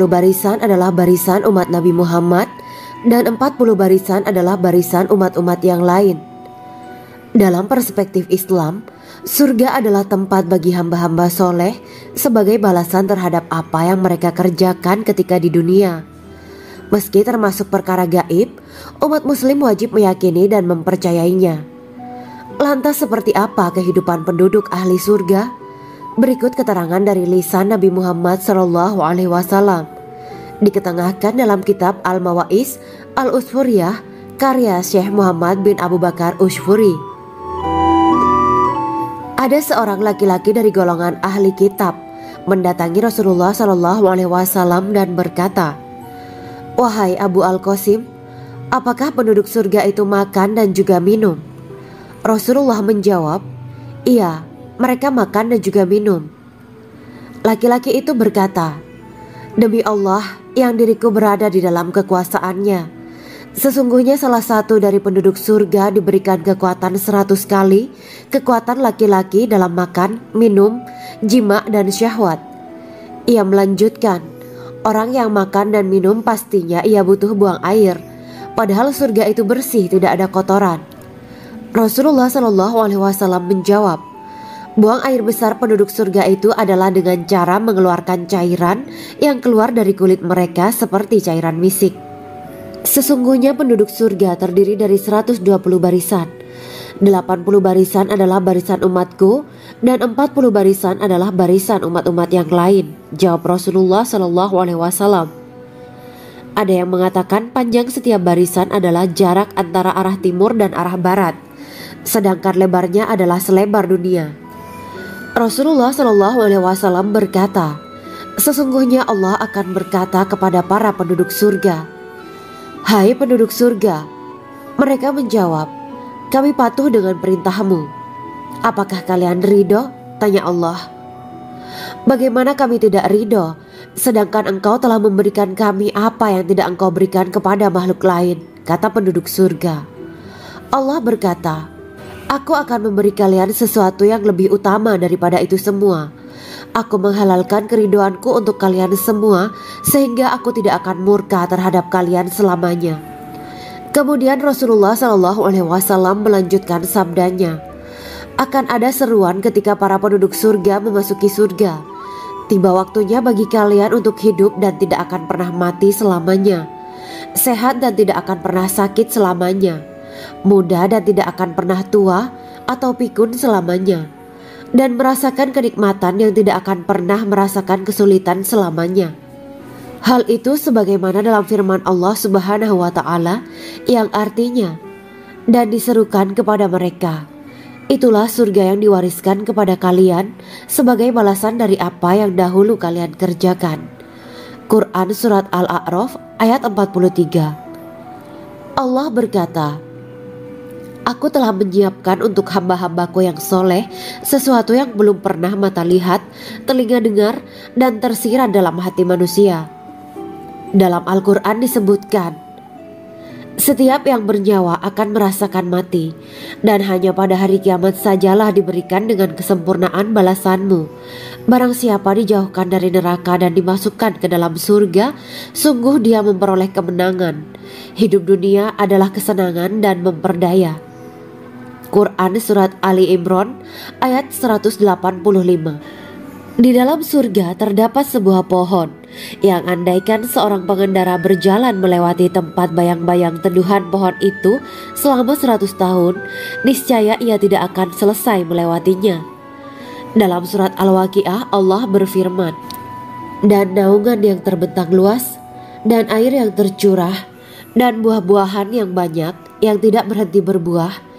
barisan adalah barisan umat Nabi Muhammad dan 40 barisan adalah barisan umat-umat yang lain. Dalam perspektif Islam, surga adalah tempat bagi hamba-hamba soleh sebagai balasan terhadap apa yang mereka kerjakan ketika di dunia. Meski termasuk perkara gaib, umat muslim wajib meyakini dan mempercayainya. Lantas seperti apa kehidupan penduduk ahli surga? Berikut keterangan dari lisan Nabi Muhammad SAW. Diketengahkan dalam kitab Al-Mawaiz Al-Usfuriyah karya Syekh Muhammad bin Abu Bakar Usfuri. Ada seorang laki-laki dari golongan ahli kitab mendatangi Rasulullah SAW dan berkata, "Wahai Abu Al-Qasim, apakah penduduk surga itu makan dan juga minum?" Rasulullah menjawab, "Iya, mereka makan dan juga minum." Laki-laki itu berkata, "Demi Allah yang diriku berada di dalam kekuasaannya, sesungguhnya salah satu dari penduduk surga diberikan kekuatan 100 kali kekuatan laki-laki dalam makan, minum, jima, dan syahwat." Ia melanjutkan, "Orang yang makan dan minum pastinya ia butuh buang air, padahal surga itu bersih, tidak ada kotoran." Rasulullah SAW menjawab, "Buang air besar penduduk surga itu adalah dengan cara mengeluarkan cairan yang keluar dari kulit mereka seperti cairan misik." Sesungguhnya penduduk surga terdiri dari 120 barisan. 80 barisan adalah barisan umatku dan 40 barisan adalah barisan umat-umat yang lain, jawab Rasulullah SAW. Ada yang mengatakan panjang setiap barisan adalah jarak antara arah timur dan arah barat, sedangkan lebarnya adalah selebar dunia. Rasulullah SAW berkata, "Sesungguhnya Allah akan berkata kepada para penduduk surga, 'Hai penduduk surga,' mereka menjawab, 'Kami patuh dengan perintahmu.' 'Apakah kalian ridho?' tanya Allah. 'Bagaimana kami tidak ridho, sedangkan engkau telah memberikan kami apa yang tidak engkau berikan kepada makhluk lain,' kata penduduk surga. Allah berkata, 'Aku akan memberi kalian sesuatu yang lebih utama daripada itu semua. Aku menghalalkan keridoanku untuk kalian semua sehingga aku tidak akan murka terhadap kalian selamanya.'" Kemudian Rasulullah SAW melanjutkan sabdanya, "Akan ada seruan ketika para penduduk surga memasuki surga. Tiba waktunya bagi kalian untuk hidup dan tidak akan pernah mati selamanya, sehat dan tidak akan pernah sakit selamanya, muda dan tidak akan pernah tua atau pikun selamanya, dan merasakan kenikmatan yang tidak akan pernah merasakan kesulitan selamanya." Hal itu sebagaimana dalam firman Allah Subhanahu wa Ta'ala yang artinya, "Dan diserukan kepada mereka, itulah surga yang diwariskan kepada kalian sebagai balasan dari apa yang dahulu kalian kerjakan." Quran Surat Al-A'raf ayat 43. Allah berkata, "Aku telah menyiapkan untuk hamba-hambaku yang soleh sesuatu yang belum pernah mata lihat, telinga dengar, dan tersirat dalam hati manusia." Dalam Al-Quran disebutkan, "Setiap yang bernyawa akan merasakan mati, dan hanya pada hari kiamat sajalah diberikan dengan kesempurnaan balasanmu. Barang siapa dijauhkan dari neraka dan dimasukkan ke dalam surga, sungguh dia memperoleh kemenangan. Hidup dunia adalah kesenangan dan memperdaya." Quran Surat Ali Imran ayat 185. Di dalam surga terdapat sebuah pohon yang andaikan seorang pengendara berjalan melewati tempat bayang-bayang teduhan pohon itu selama 100 tahun, niscaya ia tidak akan selesai melewatinya. Dalam surat Al-Waqiah Allah berfirman, "Dan naungan yang terbentang luas dan air yang tercurah dan buah-buahan yang banyak yang tidak berhenti berbuah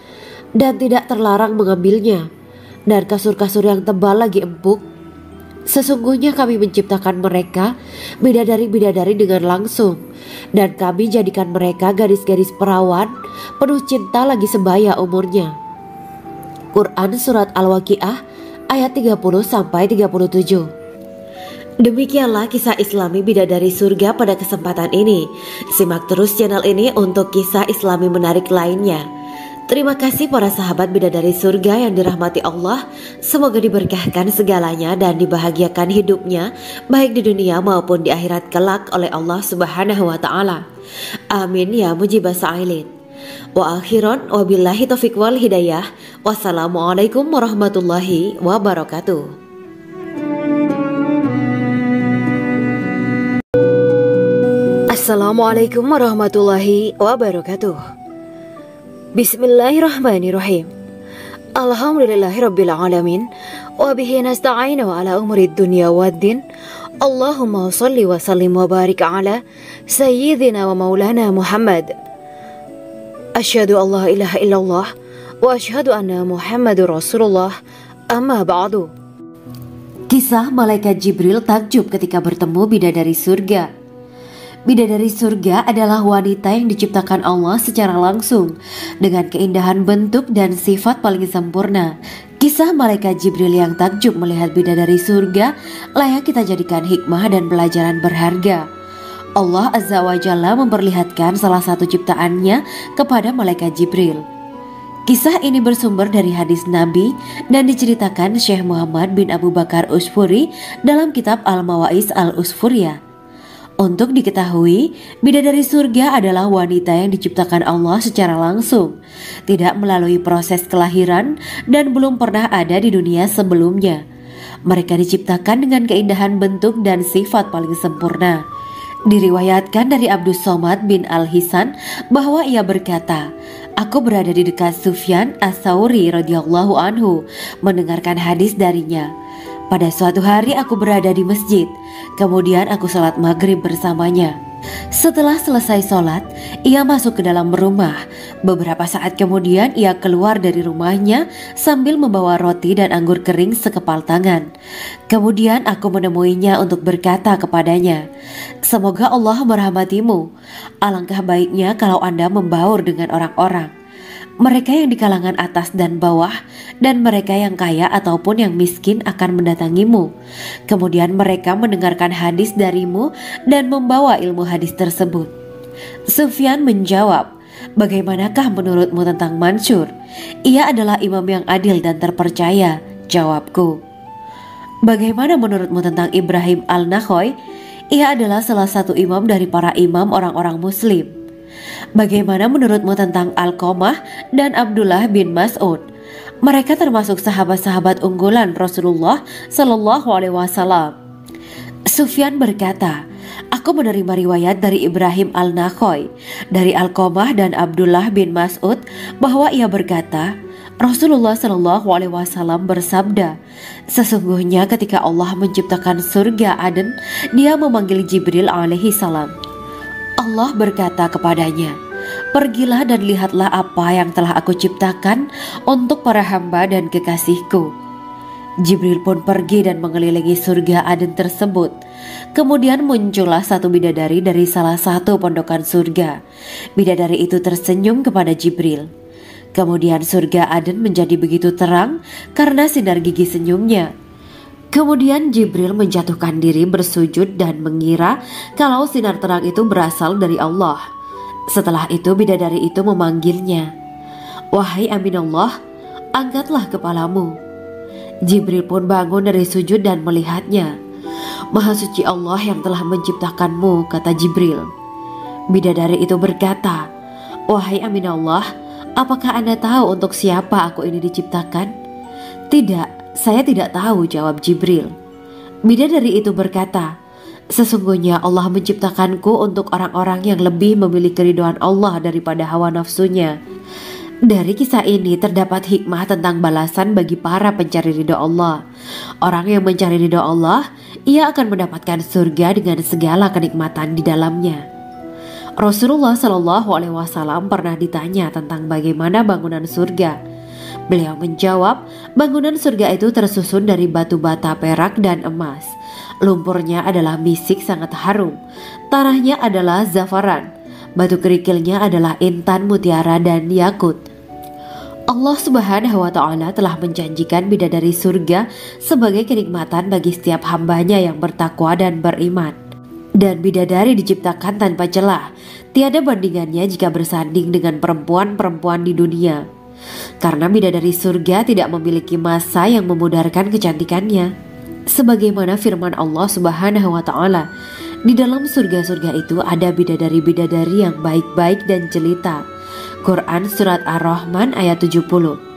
dan tidak terlarang mengambilnya, dan kasur-kasur yang tebal lagi empuk. Sesungguhnya kami menciptakan mereka bidadari-bidadari dengan langsung, dan kami jadikan mereka gadis-gadis perawan penuh cinta lagi sebaya umurnya. Quran Surat Al-Waqiah ayat 30-37. Demikianlah kisah Islami bidadari surga pada kesempatan ini. Simak terus channel ini untuk kisah Islami menarik lainnya. Terima kasih para sahabat bidadari surga yang dirahmati Allah. Semoga diberkahkan segalanya dan dibahagiakan hidupnya baik di dunia maupun di akhirat kelak oleh Allah Subhanahu wa taala. Amin ya mujibas sa'ilin. Wa akhiran wabillahi taufiq wal hidayah. Wassalamualaikum warahmatullahi wabarakatuh. Assalamualaikum warahmatullahi wabarakatuh. Bismillahirrahmanirrahim. Alhamdulillahirabbil alamin wa bihi nasta'inu ala umurid dunya waddin. Allahumma shalli wa sallim wa barik ala sayyidina wa maulana Muhammad. Asyhadu an la ilaha illallah wa asyhadu anna Muhammadur Rasulullah. Amma ba'du. Kisah malaikat Jibril takjub ketika bertemu bidadari surga. Bidadari surga adalah wanita yang diciptakan Allah secara langsung dengan keindahan bentuk dan sifat paling sempurna. Kisah malaikat Jibril yang takjub melihat bidadari surga layak kita jadikan hikmah dan pelajaran berharga. Allah Azza wa Jalla memperlihatkan salah satu ciptaannya kepada malaikat Jibril. Kisah ini bersumber dari hadis Nabi dan diceritakan Syekh Muhammad bin Abu Bakar Usfuri dalam kitab Al-Mawaiz Al-Usfuriyah. Untuk diketahui, bidadari surga adalah wanita yang diciptakan Allah secara langsung, tidak melalui proses kelahiran dan belum pernah ada di dunia sebelumnya. Mereka diciptakan dengan keindahan bentuk dan sifat paling sempurna. Diriwayatkan dari Abdus Somad bin Al-Hisan bahwa ia berkata, "Aku berada di dekat Sufyan As-Sauri radhiyallahu anhu mendengarkan hadis darinya. Pada suatu hari aku berada di masjid, kemudian aku sholat maghrib bersamanya. Setelah selesai sholat, ia masuk ke dalam rumah. Beberapa saat kemudian ia keluar dari rumahnya sambil membawa roti dan anggur kering sekepal tangan. Kemudian aku menemuinya untuk berkata kepadanya, 'Semoga Allah merahmatimu. Alangkah baiknya kalau Anda membaur dengan orang-orang. Mereka yang di kalangan atas dan bawah, dan mereka yang kaya ataupun yang miskin akan mendatangimu. Kemudian mereka mendengarkan hadis darimu dan membawa ilmu hadis tersebut.' Sufyan menjawab, 'Bagaimanakah menurutmu tentang Mansur? Ia adalah imam yang adil dan terpercaya.' Jawabku. 'Bagaimana menurutmu tentang Ibrahim Al-Nakhoy? Ia adalah salah satu imam dari para imam orang-orang muslim.' 'Bagaimana menurutmu tentang Alqamah dan Abdullah bin Mas'ud? Mereka termasuk sahabat-sahabat unggulan Rasulullah Sallallahu Alaihi Wasallam.' Sufyan berkata, 'Aku menerima riwayat dari Ibrahim Al-Nakhoy, dari Alqamah dan Abdullah bin Mas'ud bahwa ia berkata, Rasulullah Sallallahu Alaihi Wasallam bersabda, sesungguhnya ketika Allah menciptakan surga Aden, Dia memanggil Jibril alaihi salam. Allah berkata kepadanya, pergilah dan lihatlah apa yang telah aku ciptakan untuk para hamba dan kekasihku. Jibril pun pergi dan mengelilingi surga Aden tersebut. Kemudian muncullah satu bidadari dari salah satu pondokan surga. Bidadari itu tersenyum kepada Jibril. Kemudian surga Aden menjadi begitu terang karena sinar gigi senyumnya. Kemudian Jibril menjatuhkan diri bersujud dan mengira kalau sinar terang itu berasal dari Allah. Setelah itu bidadari itu memanggilnya, wahai Aminullah, angkatlah kepalamu. Jibril pun bangun dari sujud dan melihatnya. Maha suci Allah yang telah menciptakanmu, kata Jibril. Bidadari itu berkata, wahai Aminullah, apakah Anda tahu untuk siapa aku ini diciptakan? Tidak, saya tidak tahu, jawab Jibril. Bidadari itu berkata, sesungguhnya Allah menciptakanku untuk orang-orang yang lebih memilih keridhaan Allah daripada hawa nafsunya. Dari kisah ini terdapat hikmah tentang balasan bagi para pencari ridha Allah. Orang yang mencari ridha Allah, ia akan mendapatkan surga dengan segala kenikmatan di dalamnya. Rasulullah Shallallahu Alaihi Wasallam pernah ditanya tentang bagaimana bangunan surga. Beliau menjawab, bangunan surga itu tersusun dari batu bata, perak, dan emas. Lumpurnya adalah misik sangat harum, tanahnya adalah zafaran, batu kerikilnya adalah intan, mutiara, dan yakut. Allah Subhanahu wa Ta'ala telah menjanjikan bidadari surga sebagai kenikmatan bagi setiap hambanya yang bertakwa dan beriman. Dan bidadari diciptakan tanpa celah, tiada bandingannya jika bersanding dengan perempuan-perempuan di dunia. Karena bidadari surga tidak memiliki masa yang memudarkan kecantikannya. Sebagaimana firman Allah Subhanahu wa Ta'ala, di dalam surga-surga itu ada bidadari-bidadari yang baik-baik dan jelita. Quran Surat Ar-Rahman ayat 70.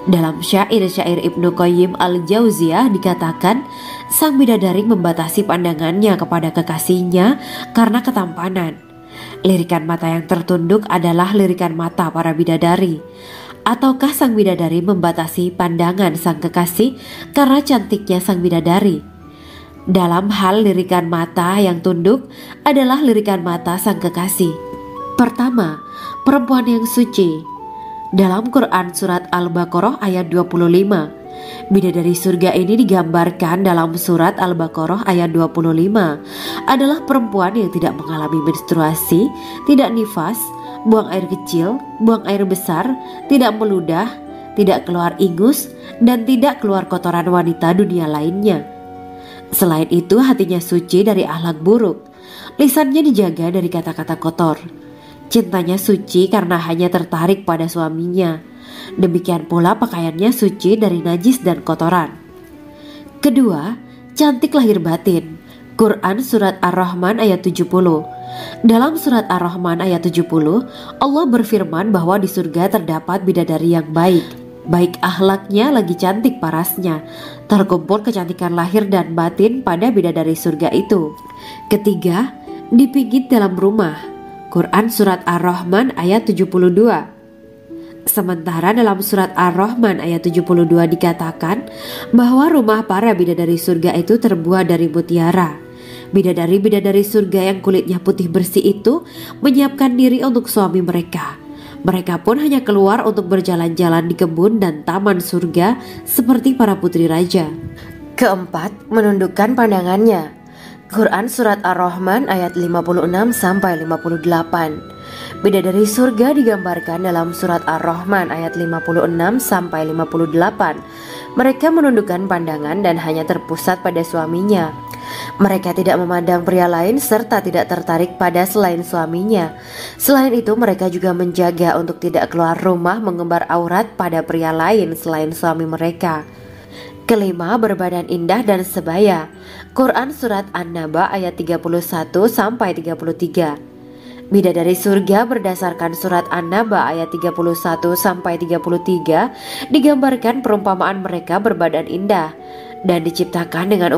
Dalam syair-syair Ibnu Qayyim Al-Jauziyah dikatakan, sang bidadari membatasi pandangannya kepada kekasihnya karena ketampanan. Lirikan mata yang tertunduk adalah lirikan mata para bidadari. Ataukah sang bidadari membatasi pandangan sang kekasih karena cantiknya sang bidadari? Dalam hal lirikan mata yang tunduk adalah lirikan mata sang kekasih. Pertama, perempuan yang suci. Dalam Quran Surat Al-Baqarah ayat 25, bidadari surga ini digambarkan dalam Surat Al-Baqarah ayat 25 adalah perempuan yang tidak mengalami menstruasi, tidak nifas, buang air kecil, buang air besar, tidak meludah, tidak keluar ingus, dan tidak keluar kotoran wanita dunia lainnya. Selain itu, hatinya suci dari akhlak buruk, lisannya dijaga dari kata-kata kotor. Cintanya suci karena hanya tertarik pada suaminya. Demikian pula pakaiannya suci dari najis dan kotoran. Kedua, cantik lahir batin. Quran Surat Ar-Rahman ayat 70. Dalam Surat Ar-Rahman ayat 70, Allah berfirman bahwa di surga terdapat bidadari yang baik. Baik akhlaknya lagi cantik parasnya. Terkumpul kecantikan lahir dan batin pada bidadari surga itu. Ketiga, dipijit dalam rumah. Quran Surat Ar-Rahman ayat 72. Sementara dalam Surat Ar-Rahman ayat 72 dikatakan bahwa rumah para bidadari surga itu terbuat dari mutiara. Bidadari-bidadari surga yang kulitnya putih bersih itu menyiapkan diri untuk suami mereka. Mereka pun hanya keluar untuk berjalan-jalan di kebun dan taman surga seperti para putri raja. Keempat, menundukkan pandangannya. Quran Surat Ar-Rahman ayat 56-58. Bidadari surga digambarkan dalam Surat Ar-Rahman ayat 56-58. Mereka menundukkan pandangan dan hanya terpusat pada suaminya. Mereka tidak memandang pria lain serta tidak tertarik pada selain suaminya. Selain itu, mereka juga menjaga untuk tidak keluar rumah mengembar aurat pada pria lain selain suami mereka. Kelima, berbadan indah dan sebaya. Quran Surat An-Naba ayat 31-33. Bidadari surga berdasarkan Surat An-Naba ayat 31-33 digambarkan perumpamaan mereka berbadan indah dan diciptakan dengan